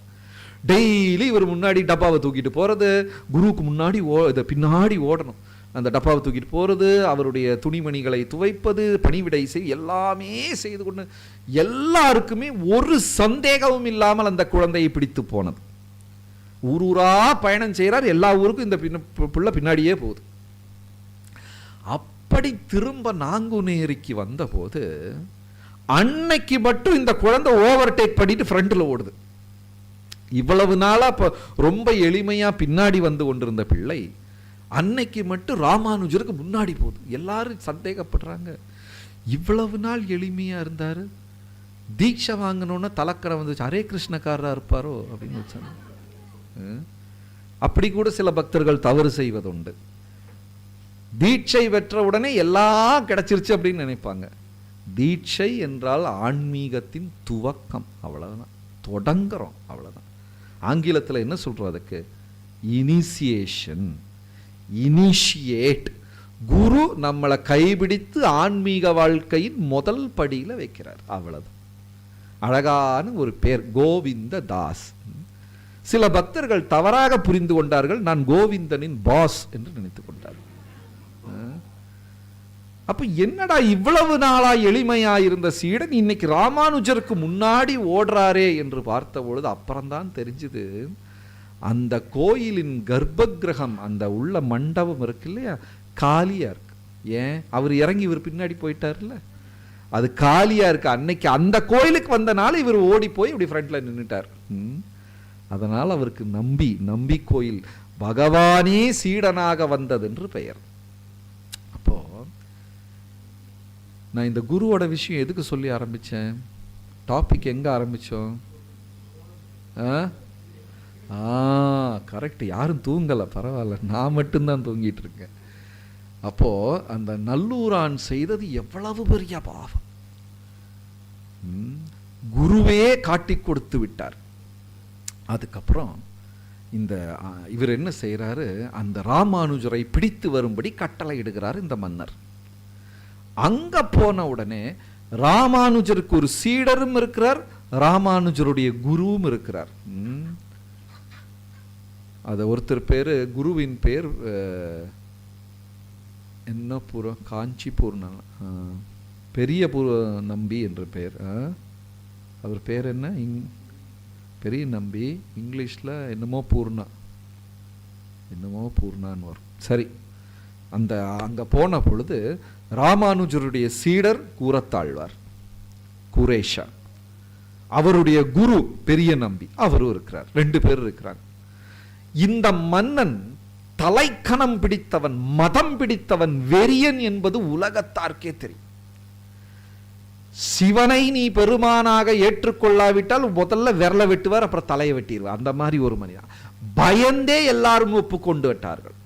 டெய்லி இவர் முன்னாடி டப்பாவை தூக்கிட்டு போறது, குருவுக்கு முன்னாடி பின்னாடி ஓடணும். அந்த டப்பாவை தூக்கிட்டு போறது, அவருடைய துணிமணிகளை துவைப்பது, பணிவிடை எல்லாமே செய்து கொண்டு எல்லாருக்குமே ஒரு சந்தேகமும் இல்லாமல் அந்த குழந்தையை பிடித்து போனது. ஊரூரா பயணம் செய்கிறார். எல்லா ஊருக்கும் இந்த பிள்ளை பின்னாடியே போகுது. அப்படி திரும்ப நாங்குநேரிக்கு வந்த போது அன்னைக்கு மட்டும் இந்த குழந்தை ஓவர்டேக் பண்ணிட்டு ஃப்ரண்ட்ல ஓடுது. இவ்வளவு நாளா ரொம்ப எளிமையா பின்னாடி வந்து கொண்டிருந்த பிள்ளை அன்னைக்கு மட்டும் ராமானுஜருக்கு முன்னாடி போகுது. எல்லாரும் சந்தேகப்படுறாங்க, இவ்வளவு நாள் எளிமையா இருந்தாரு, தீட்சை வாங்கணும்னா தலக்கரை வந்துச்சு, ஹரே கிருஷ்ணக்காரரா இருப்பாரோ அப்படின்னு வச்சாங்க. அப்படி கூட சில பக்தர்கள் தவறு செய்வதுண்டு. தீட்சை பெற்ற உடனே எல்லாம் கிடைச்சிருச்சு அப்படின்னு நினைப்பாங்க. தீட்சை என்றால் ஆன்மீகத்தின் துவக்கம், அவ்வளவுதான், தொடங்குறோம், அவ்வளவுதான். ஆங்கிலத்தில் என்ன சொல்றோம் அதுக்கு? Initiation, initiate. குரு நம்மளை கைபிடித்து ஆன்மீக வாழ்க்கையின் முதல் படியில் வைக்கிறார், அவ்வளவுதான். அழகான ஒரு பேர், கோவிந்த தாஸ். சில பக்தர்கள் தவறாக புரிந்து கொண்டார்கள், நான் கோவிந்தனின் பாஸ் என்று நினைத்துக் கொண்டார்கள். அப்ப என்னடா இவ்வளவு நாளா எளிமையா இருந்த சீடன் இன்னைக்கு ராமானுஜருக்கு முன்னாடி ஓடுறாரே என்று பார்த்த பொழுது அப்புறம்தான் தெரிஞ்சது, அந்த கோயிலின் கர்ப்ப கிரகம், அந்த உள்ள மண்டபம் இருக்கு இல்லையா, காலியா இருக்கு. ஏன்? அவர் இறங்கி இவர் பின்னாடி போயிட்டார்ல, அது காலியா இருக்கு. அன்னைக்கு அந்த கோயிலுக்கு வந்தனால இவர் ஓடி போய் இப்படி ஃப்ரண்ட்ல நின்றுட்டார். அதனால அவருக்கு நம்பி கோயில், பகவானே சீடனாக வந்தது என்று பெயர். அப்போ நான் இந்த குருவோட விஷயம் எதுக்கு சொல்லி ஆரம்பிச்சேன்? டாபிக் எங்க ஆரம்பிச்சோம்? கரெக்ட், யாரும் தூங்கல, பரவாயில்ல, நான் மட்டும்தான் தூங்கிட்டு இருக்கேன். அப்போ அந்த நல்லூரான் செய்தது எவ்வளவு பெரிய பாவம், குருவே காட்டி கொடுத்து விட்டார். அதுக்கப்புறம் இந்த இவர் என்ன செய்யறாரு, அந்த ராமானுஜரை பிடித்து வரும்படி கட்டளை இடுகிறார் இந்த மன்னர். அங்க போன உடனே ராமானுஜருக்கு ஒரு சீடரும் இருக்கிறார், ராமானுஜருடைய குருவும் இருக்கிறார். அது ஒருத்தர் பேரு, குருவின் பேர் என்ன பூர்வம், காஞ்சிபூர்ண பெரிய நம்பி என்ற பெயர். அவர் பேர் என்ன? பெரிய நம்பி, இங்கிலீஷில் என்னமோ பூர்ணான்னு வரும். சரி, அந்த அங்க போன பொழுது ராமானுஜருடைய சீடர் கூரத்தாழ்வார், குரேஷா, அவருடைய குரு பெரிய நம்பி அவரும் இருக்கிறார், 2 பேர் இருக்கிறாங்க. இந்த மன்னன் தலைக்கணம் பிடித்தவன், மதம் பிடித்தவன், வெறியன் என்பது உலகத்தார்க்கே தெரியும். சிவனை நீ பெருமானாக ஏற்றுக்கொள்ளாவிட்டால் முதல்ல விரல வெட்டுவார், அப்புறம் தலையை வெட்டிடுவார். அந்த மாதிரி ஒரு மனிதன். பயந்தே எல்லாரும் ஒப்புக்கொண்டு விட்டார்கள்.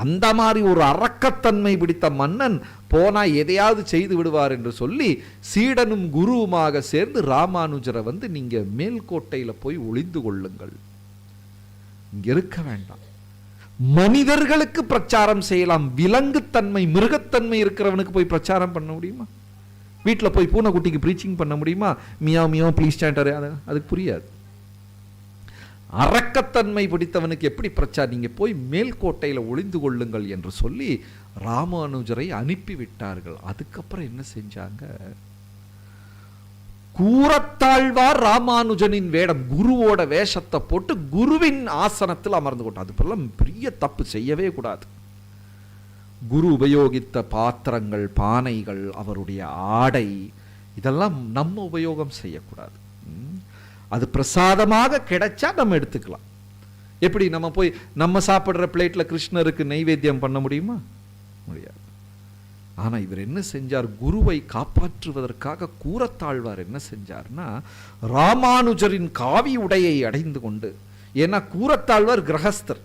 அந்த மாதிரி ஒரு அரக்கத்தன்மை பிடித்த மன்னன் போனா எதையாவது செய்து விடுவார் என்று சொல்லி சீடனும் குருவுமாக சேர்ந்து ராமானுஜரை வந்து நீங்க மேல்கோட்டையில போய் ஒளிந்து கொள்ளுங்கள், இங்க இருக்க வேண்டாம். மனிதர்களுக்கு பிரச்சாரம் செய்யலாம், விலங்குத்தன்மை மிருகத்தன்மை இருக்கிறவனுக்கு போய் பிரச்சாரம் பண்ண முடியுமா? வீட்டில் போய் பூனைக்குட்டிக்கு ப்ரீச்சிங் பண்ண முடியுமா? மியா மியா ப்ளீஸ் ஸ்டாண்டர், அதுக்கு புரியாது. அரக்கத்தன்மை பிடித்தவனுக்கு எப்படி பிரச்சாரம்? நீங்க போய் மேல்கோட்டையில ஒளிந்து கொள்ளுங்கள் என்று சொல்லி ராமானுஜரை அனுப்பிவிட்டார்கள். அதுக்கப்புறம் என்ன செஞ்சாங்க? கூரத்தாழ்வார் ராமானுஜனின் வேடம், குருவோட வேஷத்தை போட்டு குருவின் ஆசனத்தில் அமர்ந்து கொண்டார். அது போல பெரிய தப்பு செய்யவே கூடாது. குரு உபயோகித்த பாத்திரங்கள், பானைகள், அவருடைய ஆடை, இதெல்லாம் நம்ம உபயோகம் செய்யக்கூடாது. அது பிரசாதமாக கிடைச்சா நம்ம எடுத்துக்கலாம். எப்படி நம்ம போய் நம்ம சாப்பிடுற பிளேட்ல கிருஷ்ணருக்கு நைவேத்தியம் பண்ண முடியுமா? முடியாது. ஆனா இவர் என்ன செஞ்சார்? குருவை காப்பாற்றுவதற்காக கூரத்தாழ்வார் என்ன செஞ்சார்னா, ராமானுஜரின் காவி உடையை அடைந்து கொண்டு, ஏன்னா கூரத்தாழ்வார் கிரகஸ்தர்,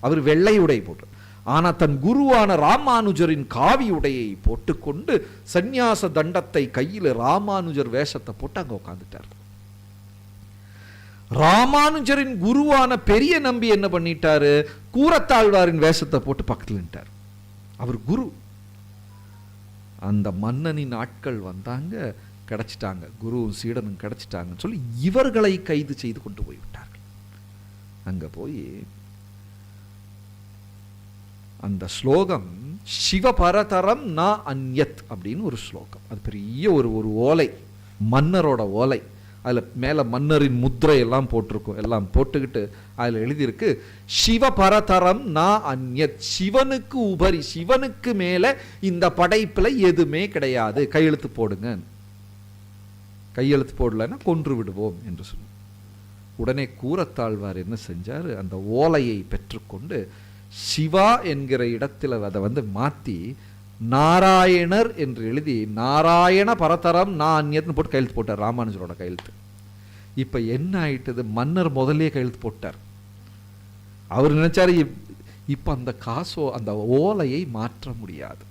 அவர் வெள்ளை உடை போட்டு, ஆனா தன் குருவான ராமானுஜரின் காவி உடையை போட்டுக்கொண்டு சந்நியாச தண்டத்தை கையில் ராமானுஜர் வேஷத்தை போட்டு அங்க உட்கார்ந்துட்டார். ராமானுஜரின் குருவான பெரிய நம்பி என்ன பண்ணிட்டாரு? கூரத்தாழ்வாரின் வேஷத்தை போட்டு பக்கத்தில் நின்றார். அவர் குரு. அந்த மன்னனின் ஆட்கள் வந்தாங்க, கிடைச்சிட்டாங்க, குருவும் சீடனும் கிடைச்சிட்டாங்கன்னு சொல்லி இவர்களை கைது செய்து கொண்டு போய்விட்டார்கள். அங்க போய் அந்த ஸ்லோகம் சிவபரதரம் ந அந்யத் அப்படின்னு ஒரு ஸ்லோகம். அது பெரிய ஒரு ஓலை, மன்னரோட ஓலை. அதில் மேலே மன்னரின் முத்திரை எல்லாம் போட்டிருக்கும். எல்லாம் போட்டுக்கிட்டு அதில் எழுதியிருக்கு, சிவபரதரம் ந அந்யத், சிவனுக்கு உபரி, சிவனுக்கு மேலே இந்த படைப்பில் எதுவுமே கிடையாது, கையெழுத்து போடுங்க. கையெழுத்து போடலைன்னா கொன்று விடுவோம் என்று சொல்லி உடனே கூரத்தாழ்வார் என்ன செஞ்சார்? அந்த ஓலையை பெற்றுக்கொண்டு சிவா என்கிற இடத்துல அதை வந்து மாற்றி நாராயணர் என்று எழுதி நாராயண பரதரம் நான் அந்நியத்னு போட்டு கையெழுத்து போட்டார், ராமானுஜரோட கையெழுத்து. இப்போ என்ன ஆயிட்டது? மன்னர் முதலே கையெழுத்து போட்டார். அவர் நினைச்சாரு இப்போ அந்த காசோ அந்த ஓலையை மாற்ற முடியாது.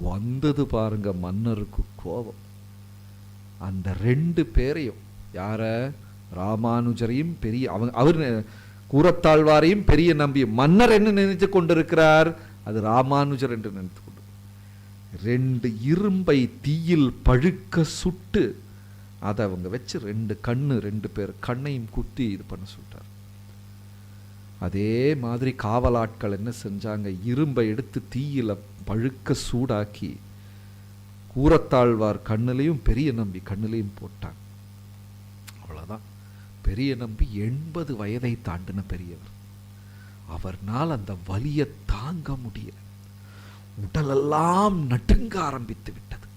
வந்தது பாருங்க மன்னருக்கு கோபம். அந்த 2 பேரையும், யார? ராமானுஜரையும் பெரிய அவர் கூரத்தாழ்வாரையும் பெரிய நம்பி மன்னர் என்ன நினைத்து கொண்டிருக்கிறார்? அது ராமானுஜர் என்று நினைத்து கொண்டு 2 இரும்பை தீயில் பழுக்க சுட்டு அதை அவங்க வச்சு 2 பேர் கண்ணையும் குத்தி இது பண்ண சொல்லிட்டார். அதே மாதிரி காவலாட்கள் என்ன செஞ்சாங்க? இரும்பை எடுத்து தீயில பழுக்க சூடாக்கி கூரத்தாழ்வார் கண்ணிலையும் பெரிய நம்பி கண்ணிலையும் போட்டாங்க. அவ்வளவுதான். பெரிய நம்பி 80 வயதை தாண்டின பெரியவர். அவர்னால் அந்த வலியை தாங்க முடியல, உடலெல்லாம் நடுங்க ஆரம்பித்து விட்டது.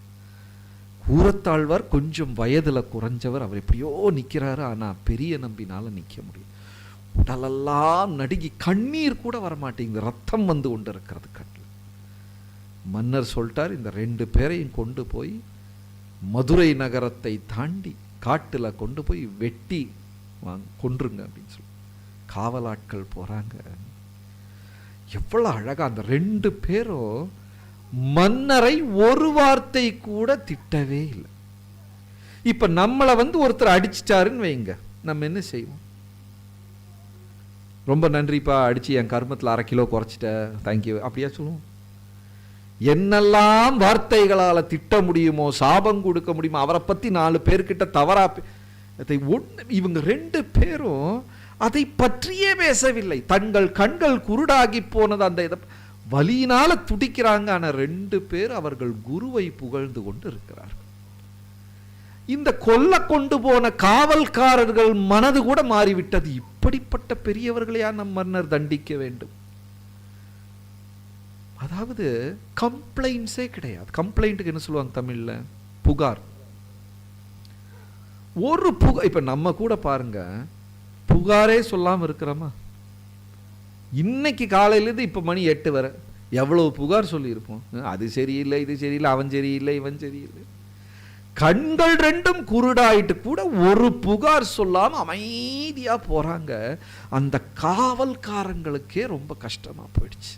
கூரத்தாழ்வார் கொஞ்சம் வயதுல குறைஞ்சவர், அவர் எப்படியோ நிக்கிறாரு. ஆனா பெரிய நம்பினால நிக்க முடியும். உடலெல்லாம் நடுங்கி கண்ணீர் கூட வரமாட்டேங்குது, ரத்தம் வந்து கொண்டு இருக்கிறது கண்ணில். மன்னர் சொல்லிட்டார், இந்த 2 பேரையும் கொண்டு போய் மதுரை நகரத்தை தாண்டி காட்டுல கொண்டு போய் வெட்டி கொன்றுங்க அப்படின்னு சொல்லி காவலாட்கள் போறாங்க. எவ்வளவு அழகா அந்த 2 பேரும் மன்னரை ஒரு வார்த்தை கூட திட்டவே இல்லை. இப்ப நம்மளை வந்து ஒருத்தர் அடிச்சிட்டாருன்னு வைங்க, நம்ம என்ன செய்வோம்? ரொம்ப நன்றிப்பா, அடிச்சு என் கர்மத்தில் 1/2 கிலோ குறைச்சிட்ட, தேங்க்யூ அப்படியா சொல்லுவோம்? என்னெல்லாம் வார்த்தைகளால திட்ட முடியுமோ, சாபம் கொடுக்க முடியுமோ, அவரை பத்தி 4 பேர்கிட்ட தவறா இவங்க 2 பேரும் அதை பற்றியே பேசவில்லை. தங்கள் கண்கள் குருடாகி போனது அந்த இதை வலியினால துடிக்கிறாங்க. ஆனா 2 பேர் அவர்கள் குருவை புகழ்ந்து கொண்டு இருக்கிறார்கள். இந்த கொல்ல கொண்டு போன காவல்காரர்கள் மனது கூட மாறிவிட்டது. இப்படிப்பட்ட பெரியவர்களையா நம் மன்னர் தண்டிக்க வேண்டும்? அதாவது கம்ப்ளைண்ட்ஸே கிடையாது. கம்ப்ளைண்ட்டுக்கு என்ன சொல்லுவாங்க தமிழ்ல? புகார். ஒரு புகார். இப்ப நம்ம கூட பாருங்க, புகாரே சொல்லாம இருக்கிறோமா? இன்னைக்கு காலையிலேருந்து இப்ப மணி 8 வரை எவ்வளவு புகார் சொல்லி இருப்போம். அது சரியில்லை, இது சரியில்லை, அவன் சரியில்லை, இவன் சரியில்லை. கண்கள் ரெண்டும் குருடாயிட்டு கூட ஒரு புகார் சொல்லாம அமைதியா போறாங்க. அந்த காவல்காரங்களுக்கே ரொம்ப கஷ்டமா போயிடுச்சு.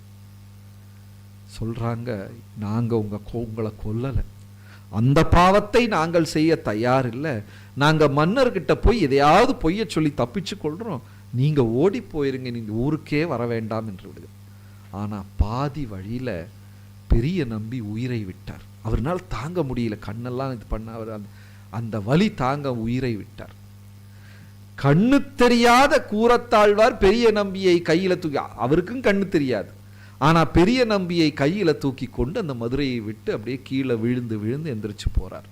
சொல்றாங்க, நாங்க உங்களை கொல்லல, அந்த பாவத்தை நாங்கள் செய்ய தயார் இல்லை, நாங்க மன்னர்கிட்ட போய் எதையாவது பொய்ய சொல்லி தப்பிச்சு கொள்றோம், நீங்க ஓடி போயிருங்க, நீங்க ஊருக்கே வர வேண்டாம் என்று விடுங்க. ஆனா பாதி வழியில பெரிய நம்பி உயிரை விட்டார். அவர்னால் தாங்க முடியல, கண்ணெல்லாம் இது பண்ண, அவர் அந்த வலி தாங்க உயிரை விட்டார். கண்ணு தெரியாத கூரத்தாழ்வார் பெரிய நம்பியை கையில தூக்கி, அவருக்கும் கண்ணு தெரியாது, ஆனா பெரிய நம்பியை கையில தூக்கி கொண்டு அந்த மதுரையை விட்டு அப்படியே கீழே விழுந்து விழுந்து எந்திரிச்சு போறார்.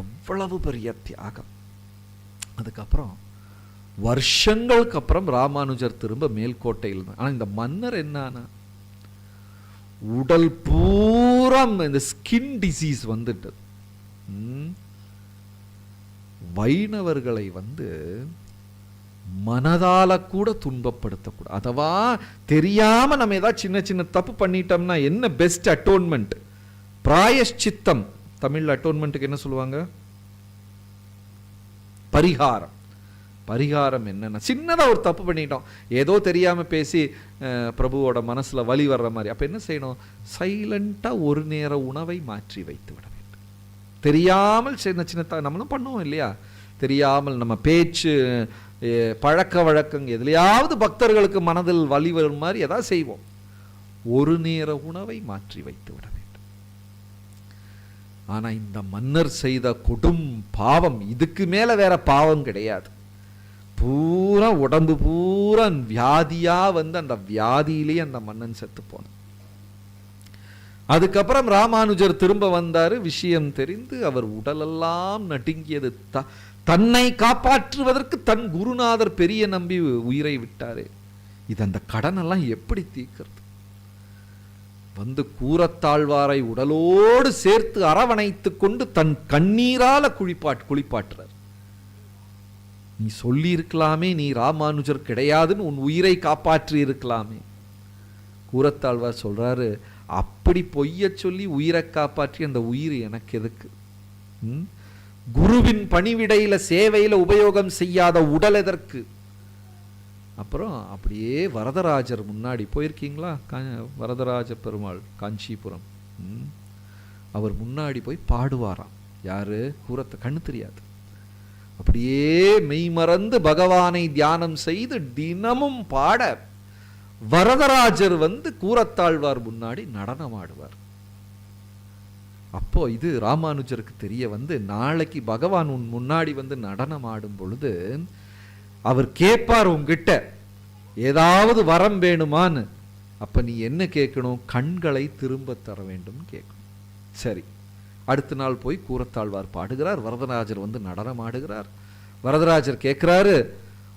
எவ்வளவு பெரிய தியாகம்! அதுக்கப்புறம் வருஷங்களுக்கு அப்புறம் ராமானுஜர் திரும்ப மேல்கோட்டையில். ஆனா இந்த மன்னர் என்னன்னா, உடல் பூரா இந்த ஸ்கின் டிசீஸ் வந்துட்டு வைணவர்களை மனதால கூட துன்பப்படுத்தக்கூடாது. அதவா தெரியாம நம்ம ஏதாவது சின்ன சின்ன தப்பு பண்ணிட்டோம்னா என்ன பெஸ்ட் அட்டோன்மெண்ட்? பிராயஷ்சித்தம். தமிழ் அட்டோன்மெண்ட்டுக்கு என்ன சொல்லுவாங்க? பரிகாரம். பரிகாரம் என்னன்னா, சின்னதா ஒரு தப்பு பண்ணிட்டோம், ஏதோ தெரியாம பேசி பிரபுவோட மனசுல வலி வர்ற மாதிரி, அப்ப என்ன செய்யணும்? சைலண்டா ஒரு நேர உணவை மாற்றி வைத்து விட வேண்டும். தெரியாமல் சின்ன சின்ன நம்மளும் பண்ணுவோம் இல்லையா? தெரியாமல் நம்ம பேச்சு, பழக்க வழக்கம், எதுலையாவது பக்தர்களுக்கு மனதில் வலி வரும் மாதிரி ஏதாவது செய்வோம். ஒரு நேர உணவை மாற்றி வைத்து விட வேண்டும். ஆனா இந்த மன்னர் செய்த கொடும் பாவம், இதுக்கு மேல வேற பாவம் கிடையாது. பூரா உடம்பு பூரா வியாதியா அந்த வியாதியிலேயே அந்த மன்னன் செத்து போனான். அதுக்கப்புறம் ராமானுஜர் திரும்ப வந்தாரு. விஷயம் தெரிந்து அவர் உடலெல்லாம் நடுங்கியது. தன்னை காப்பாற்றுவதற்கு தன் குருநாதர் பெரிய நம்பி உயிரை விட்டாரு. இது அந்த கடனெல்லாம் எப்படி தீர்க்கிறது? கூரத்தாழ்வாரை உடலோடு சேர்த்து அரவணைத்து கொண்டு தன் கண்ணீரால குளிப்பாட்டுறார். நீ சொல்லி இருக்கலாமே, நீ ராமானுஜர் கிடையாதுன்னு, உன் உயிரை காப்பாற்றி இருக்கலாமே. கூரத்தாழ்வார் சொல்றாரு, அப்படி பொய்ய சொல்லி உயிரை காப்பாற்றி அந்த உயிர் எனக்கு எதுக்கு? குருவின் பணிவிடையில சேவையில உபயோகம் செய்யாத உடல் எதற்கு? அப்புறம் அப்படியே வரதராஜர் முன்னாடி போயிருக்கீங்களா? வரதராஜ பெருமாள் காஞ்சிபுரம், அவர் முன்னாடி போய் பாடுவாராம். யாரு? கூரத்தை. கண்ணு தெரியாது. அப்படியே மெய்மறந்து பகவானை தியானம் செய்து தினமும் பாட வரதராஜர் கூரத்தாழ்வார் முன்னாடி நடனம் ஆடுவார். அப்போ இது ராமானுஜருக்கு தெரிய நாளைக்கு பகவான் உன் முன்னாடி நடனம் ஆடும் பொழுது அவர் கேட்பார் உங்ககிட்ட, ஏதாவது வரம் வேணுமான்னு. அப்ப நீ என்ன கேட்கணும்? கண்களை திரும்ப தர வேண்டும் கேட்கணும். சரி, அடுத்த நாள் போய் கூரத்தாழ்வார் பாடுகிறார், வரதராஜர் நடனம் ஆடுகிறார். வரதராஜர் கேட்கிறாரு,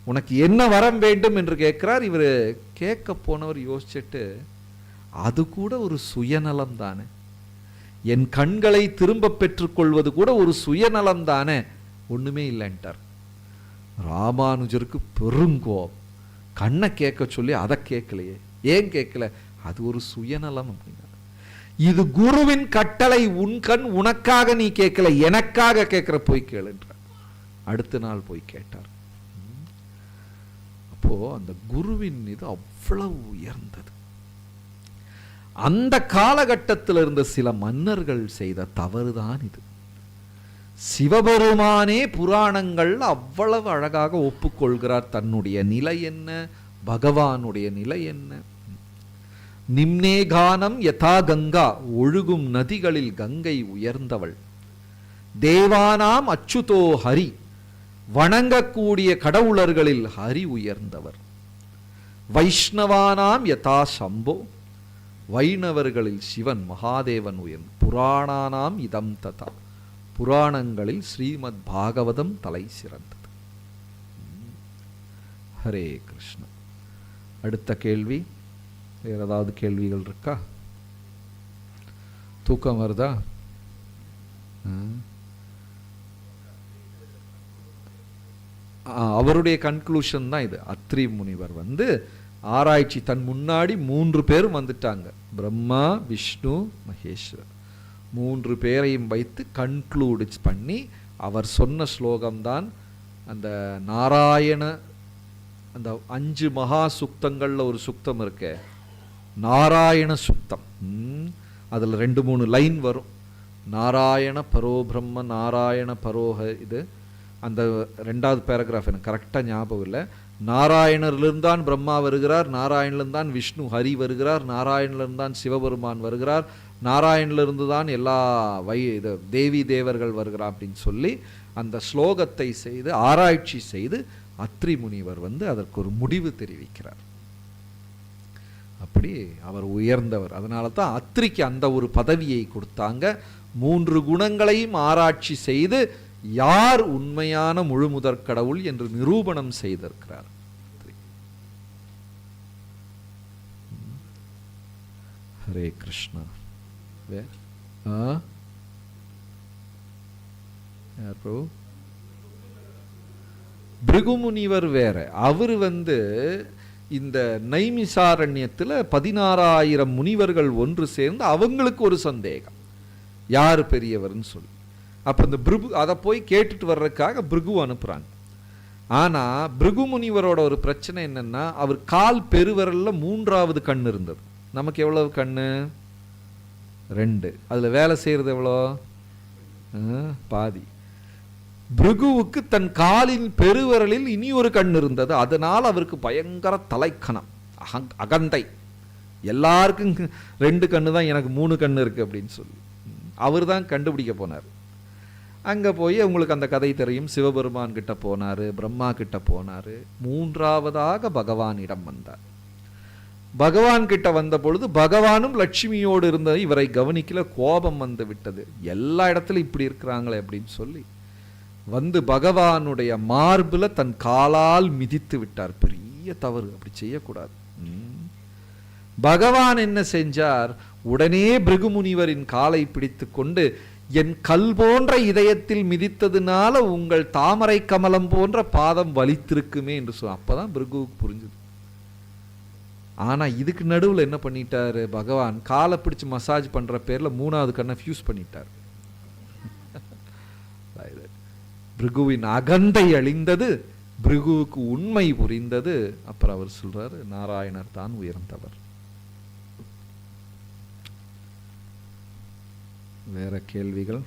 உனக்கு என்ன வரம் வேண்டும் என்று கேட்கிறார். இவர் கேட்க போனவர் யோசிச்சுட்டு, அது கூட ஒரு சுயநலம் தானே, என் கண்களை திரும்ப பெற்றுக்கொள்வது கூட ஒரு சுயநலம் தானே, ஒண்ணுமே இல்லைன்ட்டார். ராமானுஜருக்கு பெருங்கோபம். கண்ணை கேட்க சொல்லி அதை கேட்கலையே, ஏன் கேட்கல? அது ஒரு சுயநலம் அப்படின்னா. இது குருவின் கட்டளை, உன் கண் உனக்காக நீ கேட்கல, எனக்காக கேட்கிற, போய் கேளுன்ற. அடுத்த நாள் போய் கேட்டார். அப்போ அந்த குருவின் இது அவ்வளவு உயர்ந்தது. அந்த காலகட்டத்தில் இருந்த சில மன்னர்கள் செய்த தவறுதான் இது. சிவபெருமானே புராணங்கள் அவ்வளவு அழகாக ஒப்புக்கொள்கிறார். தன்னுடைய நிலை என்ன, பகவானுடைய நிலை என்ன. நிம்னே கானம் யதா கங்கா, ஒழுகும் நதிகளில் கங்கை உயர்ந்தவள். தேவானாம் அச்சுதோ ஹரி, வணங்கக்கூடிய கடவுளர்களில் ஹரி உயர்ந்தவர். வைஷ்ணவானாம் யதா சம்போ, வைணவர்களில் சிவன் மகாதேவன் உயர்ந்த. புராணானாம் இதம் ததா, புராணங்களில் ஸ்ரீமத் பாகவதம் தலை சிறந்தது. ஹரே கிருஷ்ணா. அடுத்த கேள்வி, வேற ஏதாவது கேள்விகள் இருக்கா? தூக்கம் வருதா? அவருடைய கன்க்ளூஷன் தான் இது. அத்ரி முனிவர் வந்து ஆராய்ச்சி, தன் முன்னாடி 3 பேரும் வந்துட்டாங்க, பிரம்மா, விஷ்ணு, மகேஸ்வரர். 3 பேரையும் வைத்து கன்க்ளூட் பண்ணி அவர் சொன்ன ஸ்லோகம்தான் அந்த நாராயண, அந்த 5 மகா சுக்தங்கள்ல ஒரு சுக்தம் இருக்கு, நாராயண சுக்தம். அதில் 2-3 லைன் வரும், நாராயண பரோ பிரம்ம நாராயண பரோஹ. இது அந்த 2வது பேராகிராஃப் எனக்கு கரெக்டாக ஞாபகம் இல்லை. நாராயணர்லிருந்தான் பிரம்மா வருகிறார், நாராயணிலிருந்தான் விஷ்ணு ஹரி வருகிறார், நாராயணிலிருந்தான் சிவபெருமான் வருகிறார், நாராயணிலிருந்து தான் எல்லா இது தேவி தேவர்கள் வருகிறார் அப்படின்னு சொல்லி அந்த ஸ்லோகத்தை செய்து ஆராய்ச்சி செய்து அத்ரி முனிவர் வந்து அதற்கு ஒரு முடிவு தெரிவிக்கிறார். அப்படி அவர் உயர்ந்தவர். அதனால தான் அத்ரிக்கு அந்த ஒரு பதவியை கொடுத்தாங்க. 3 குணங்களையும் ஆராய்ச்சி செய்து யார் உண்மையான முழுமுதற் கடவுள் என்று நிரூபணம் செய்திருக்கிறார். ஹரே கிருஷ்ணா. பிருகுமுனிவர் வேற. அவர் வந்து இந்த நைமிசாரண்யத்தில் 16,000 முனிவர்கள் ஒன்று சேர்ந்து அவங்களுக்கு ஒரு சந்தேகம், யார் பெரியவர்னு சொல்லி. அப்போ இந்த பிருகு அதை போய் கேட்டுட்டு வர்றதுக்காக பிருகு அனுப்புகிறாங்க. ஆனால் பிருகு முனிவரோட ஒரு பிரச்சனை என்னென்னா, அவர் கால் பெருவரலில் 3வது கண் இருந்தது. நமக்கு எவ்வளவு கண்ணு? 2. அதில் வேலை செய்கிறது எவ்வளோ? பாதி. பிருகுவுக்கு தன் காலின் பெருவரலில் இனி ஒரு கண் இருந்தது. அதனால் அவருக்கு பயங்கர தலைக்கணம், அகந்தை. எல்லாருக்கும் 2 கண்ணு தான், எனக்கு 3 கண்ணு இருக்குது அப்படின்னு சொல்லி அவர் தான் கண்டுபிடிக்க போனார். அங்கே போய் உங்களுக்கு அந்த கதை தெரியும். சிவபெருமான் கிட்ட போனார், பிரம்மா கிட்ட போனார். 3வதாக பகவானிடம் வந்தார். பகவான் கிட்ட வந்த பொழுது பகவானும் லட்சுமியோடு இருந்தது இவரை கவனிக்கல, கோபம் வந்து விட்டது. எல்லா இடத்துலையும் இப்படி இருக்கிறாங்களே அப்படின்னு சொல்லி வந்து பகவானுடைய மார்பில் தன் காலால் மிதித்து விட்டார். பெரிய தவறு, அப்படி செய்யக்கூடாது. பகவான் என்ன செஞ்சார்? உடனே பிருகுமுனிவரின் காலை பிடித்து கொண்டு, என் கல் போன்ற இதயத்தில் மிதித்ததுனால உங்கள் தாமரை கமலம் போன்ற பாதம் வலித்திருக்குமே என்று சொன்ன. அப்பதான் பிருகுவுக்கு புரிஞ்சுது. ஆனா இதுக்கு நடுவில் என்ன பண்ணிட்டாரு பகவான்? காலை பிடிச்சு மசாஜ் பண்ற பேர்ல 3வது கண்ணை ஃபியூஸ் பண்ணிட்டார். பிருகுவின் அகந்தை அழிந்தது, பிருகுவுக்கு உண்மை புரிந்தது. அப்புறம் அவர் சொல்றாரு, நாராயணர் தான் உயர்ந்தவர். வேற கேள்விகள்?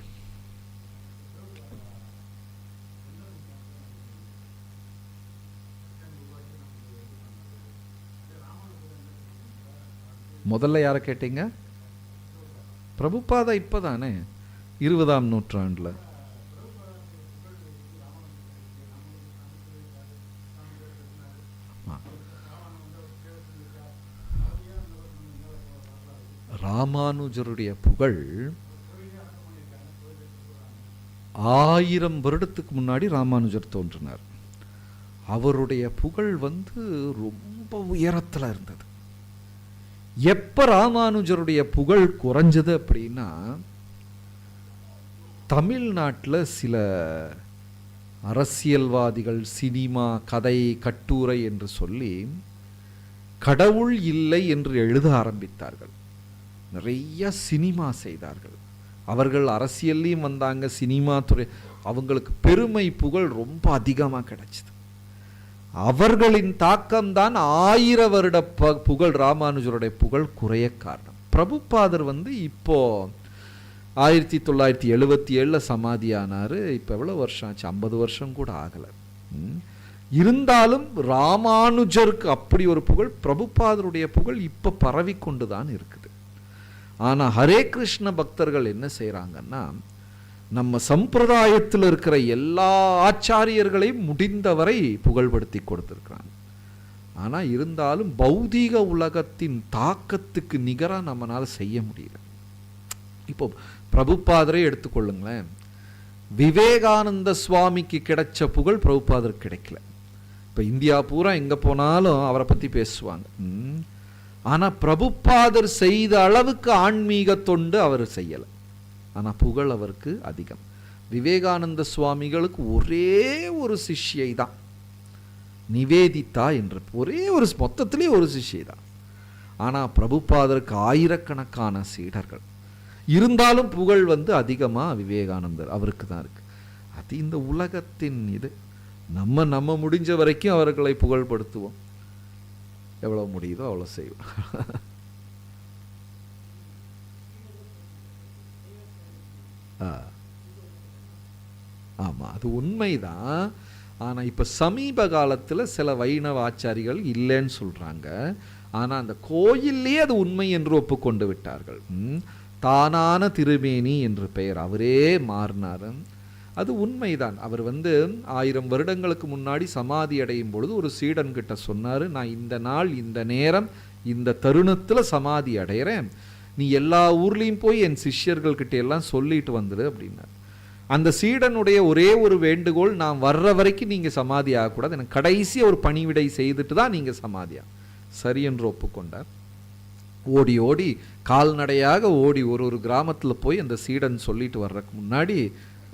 முதல்ல யாரை கேட்டீங்க? பிரபுபாதா இப்பதானே 20ஆம் நூற்றாண்டுல. ராமானுஜருடைய புகழ் 1000 வருடத்துக்கு முன்னாடி ராமானுஜர் தோன்றினார். அவருடைய புகழ் வந்து ரொம்ப உயரத்தில் இருந்தது. எப்ப ராமானுஜருடைய புகழ் குறைஞ்சது அப்படின்னா, தமிழ்நாட்டில் சில அரசியல்வாதிகள் சினிமா கதை கட்டுரை என்று சொல்லி கடவுள் இல்லை என்று எழுத ஆரம்பித்தார்கள். நிறைய சினிமா செய்தார்கள். அவர்கள் அரசியல்லையும் வந்தாங்க, சினிமா துறை. அவங்களுக்கு பெருமை புகழ் ரொம்ப அதிகமாக கிடைச்சிது. அவர்களின் தாக்கம்தான் 1000 வருட புகழ், ராமானுஜருடைய புகழ் குறைய காரணம். பிரபுபாதர் வந்து இப்போ 1977 சமாதியானார். இப்போ எவ்வளோ வருஷம் ஆச்சு? 50 வருஷம் கூட ஆகலை. இருந்தாலும் ராமானுஜருக்கு அப்படி ஒரு புகழ், பிரபுபாதருடைய புகழ் இப்போ பரவி கொண்டு தான் இருக்குது. ஆனால் ஹரே கிருஷ்ண பக்தர்கள் என்ன செய்கிறாங்கன்னா, நம்ம சம்பிரதாயத்தில் இருக்கிற எல்லா ஆச்சாரியர்களையும் முடிந்தவரை புகழ்படுத்தி கொடுத்துருக்குறாங்க. ஆனால் இருந்தாலும் பௌதீக உலகத்தின் தாக்கத்துக்கு நிகராக நம்மளால் செய்ய முடியல. இப்போ பிரபுபாதரை எடுத்துக்கொள்ளுங்களேன். விவேகானந்த சுவாமிக்கு கிடைச்ச புகழ் பிரபுபாதருக்கு கிடைக்கல. இப்போ இந்தியா பூரா எங்கே போனாலும் அவரை பற்றி பேசுவாங்க. ஆனால் பிரபுபாதர் செய்த அளவுக்கு ஆன்மீக தொண்டு அவர் செய்யலை. ஆனால் புகழ் அவருக்கு அதிகம். விவேகானந்த சுவாமிகளுக்கு ஒரே ஒரு சிஷ்யை தான், நிவேதிதா என்ற ஒரே ஒரு, மொத்தத்திலே ஒரு சிஷ்யை தான். ஆனால் பிரபுபாதருக்கு ஆயிரக்கணக்கான சீடர்கள் இருந்தாலும் புகழ் அதிகமாக விவேகானந்தர் அவருக்கு தான் இருக்கு. அது இந்த உலகத்தின் இது. நம்ம முடிஞ்ச வரைக்கும் அவர்களை புகழ்படுத்துவோம், எவ்வளோ முடியுதோ அவ்வளோ செய்வோம். ஆமாம், அது உண்மைதான். ஆனால் இப்போ சமீப காலத்தில் சில வைணவ ஆச்சாரிகள் இல்லைன்னு சொல்கிறாங்க. ஆனால் அந்த கோயிலே அது உண்மை என்று ஒப்புக்கொண்டு விட்டார்கள். தானான திருமேனி என்று பெயர், அவரே மாறினார். அது உண்மைதான். அவர் 1000 வருடங்களுக்கு முன்னாடி சமாதி அடையும் பொழுது ஒரு சீடன் கிட்ட சொன்னார், நான் இந்த நாள் இந்த நேரம் இந்த தருணத்தில் சமாதி அடைகிறேன், நீ எல்லா ஊர்லேயும் போய் என் சிஷ்யர்கள்கிட்ட எல்லாம் சொல்லிட்டு வந்துடு அப்படின்னார். அந்த சீடனுடைய ஒரே ஒரு வேண்டுகோள், நான் வர்ற வரைக்கும் நீங்கள் சமாதி ஆகக்கூடாது, எனக்கு கடைசியாக ஒரு பணிவிடை செய்துட்டு தான் நீங்கள் சமாதியா. சரி என்று ஒப்புக்கொண்டார். ஓடி ஓடி கால்நடையாக ஓடி ஒரு கிராமத்தில் போய் அந்த சீடன் சொல்லிட்டு வர்றதுக்கு முன்னாடி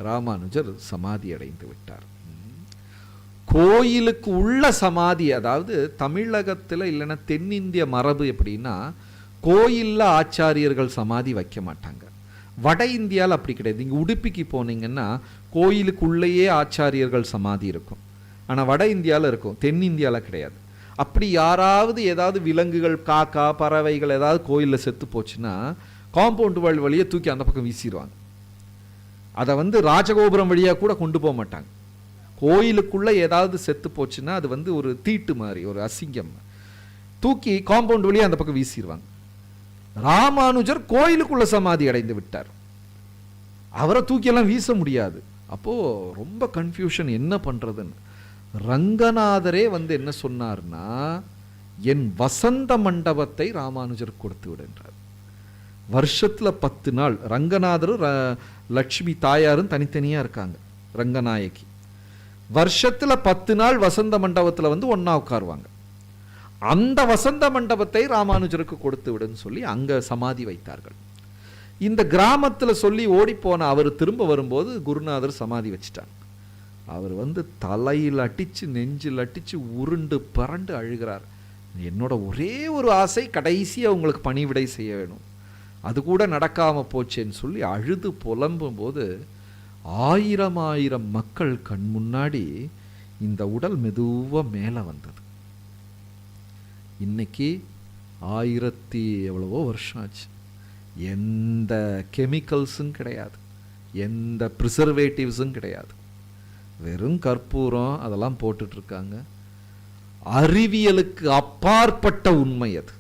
ராமானுஜர் சமாதி அடைந்து விட்டார். கோயிலுக்கு உள்ள சமாதி, அதாவது தமிழகத்தில் இல்லைன்னா தென்னிந்திய மரபு எப்படின்னா, கோயிலில் ஆச்சாரியர்கள் சமாதி வைக்க மாட்டாங்க. வட இந்தியாவில் அப்படி கிடையாது. இங்கே உடுப்பிக்கு போனீங்கன்னா கோயிலுக்குள்ளேயே ஆச்சாரியர்கள் சமாதி இருக்கும். ஆனால் வட இந்தியாவில் இருக்கும், தென்னிந்தியாவில் கிடையாது. அப்படி யாராவது ஏதாவது விலங்குகள், காக்கா, பறவைகள் ஏதாவது கோயிலில் செத்து போச்சுன்னா காம்பவுண்ட் வால் வழியை தூக்கி அந்த பக்கம் வீசிடுவாங்க. அதை ராஜகோபுரம் வழியாக கூட கொண்டு போக மாட்டாங்க. கோயிலுக்குள்ளே ஏதாவது செத்து போச்சுன்னா அது ஒரு தீட்டு மாதிரி, ஒரு அசிங்கம், தூக்கி காம்பவுண்ட் வழியாக அந்த பக்கம் வீசிடுவாங்க. ராமானுஜர் கோயிலுக்குள்ள சமாதி அடைந்து விட்டார், அவரை தூக்கியெல்லாம் வீச முடியாது. அப்போது ரொம்ப கன்ஃபியூஷன், என்ன பண்ணுறதுன்னு. ரங்கநாதரே என்ன சொன்னார்னா, என் வசந்த மண்டபத்தை ராமானுஜர் கொடுத்து விடுன்றார். வருஷத்தில் 10 நாள் ரங்கநாதரும் லக்ஷ்மி தாயாரும் தனித்தனியாக இருக்காங்க. ரங்கநாயகி வருஷத்தில் 10 நாள் வசந்த மண்டபத்தில் ஒன்றா உட்காருவாங்க. அந்த வசந்த மண்டபத்தை ராமானுஜருக்கு கொடுத்து விடுன்னு சொல்லி அங்கே சமாதி வைத்தார்கள். இந்த கிராமத்தில் சொல்லி ஓடிப்போன அவர் திரும்ப வரும்போது குருநாதர் சமாதி வச்சிட்டாங்க. அவர் தலையில் அடித்து நெஞ்சில் அடித்து உருண்டு பரண்டு அழுகிறார். என்னோட ஒரே ஒரு ஆசை, கடைசியாக உங்களுக்கு பணிவிடை செய்ய வேணும், அது கூட நடக்காமல் போச்சேன்னு சொல்லி அழுது புலம்பும் போது 1000 மக்கள் கண் முன்னாடி இந்த உடல் மெதுவாக மேலே வந்தது. இன்னைக்கு 1000 எவ்வளவோ வருஷம் ஆச்சு. எந்த கெமிக்கல்ஸும் கிடையாது, எந்த ப்ரிசர்வேட்டிவ்ஸும் கிடையாது, வெறும் கற்பூரம் அதெல்லாம் போட்டுட்ருக்காங்க. அறிவியலுக்கு அப்பாற்பட்ட உண்மை அது.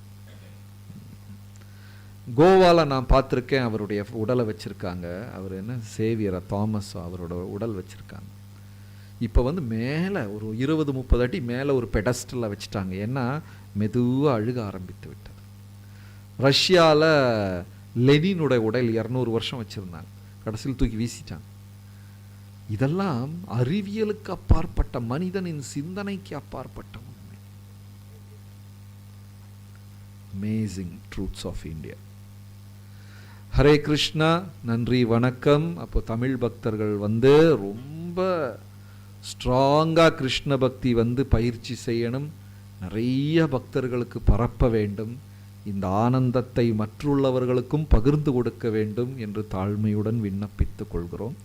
கோவாவில் நான் பார்த்துருக்கேன், அவருடைய உடலை வச்சுருக்காங்க. அவர் என்ன சேவியரா தாமஸ், அவரோட உடல் வச்சுருக்காங்க. இப்போ மேலே ஒரு 20-30 அடி மேலே ஒரு பெடஸ்டலில் வச்சுட்டாங்க. ஏன்னா மெதுவாக அழுக ஆரம்பித்து விட்டது. ரஷ்யாவில் லெனினுடைய உடல் 200 வருஷம் வச்சுருந்தாங்க, கடைசியில் தூக்கி வீசிட்டாங்க. இதெல்லாம் அறிவியலுக்கு அப்பாற்பட்ட, மனிதனின் சிந்தனைக்கு அப்பாற்பட்ட உண்மை. Amazing truths of India. Hare Krishna, நன்றி, வணக்கம். அப்போ தமிழ் பக்தர்கள் ரொம்ப ஸ்ட்ராங்காக கிருஷ்ண பக்தி பயிற்சி செய்யணும், நிறைய பக்தர்களுக்கு பரப்ப வேண்டும், இந்த ஆனந்தத்தை மற்றுள்ளவர்களுக்கும் பகிர்ந்து கொடுக்க வேண்டும் என்று தாழ்மையுடன் விண்ணப்பித்துக் கொள்கிறோம்.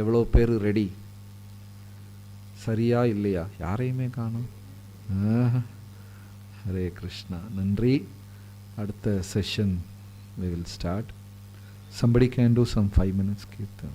எவ்வளோ பேர் ரெடி? சரியா இல்லையா? யாரையுமே காணோம். ஹரே கிருஷ்ணா, நன்றி. அடுத்த session we will start. Somebody can do some 5 minutes kirtan.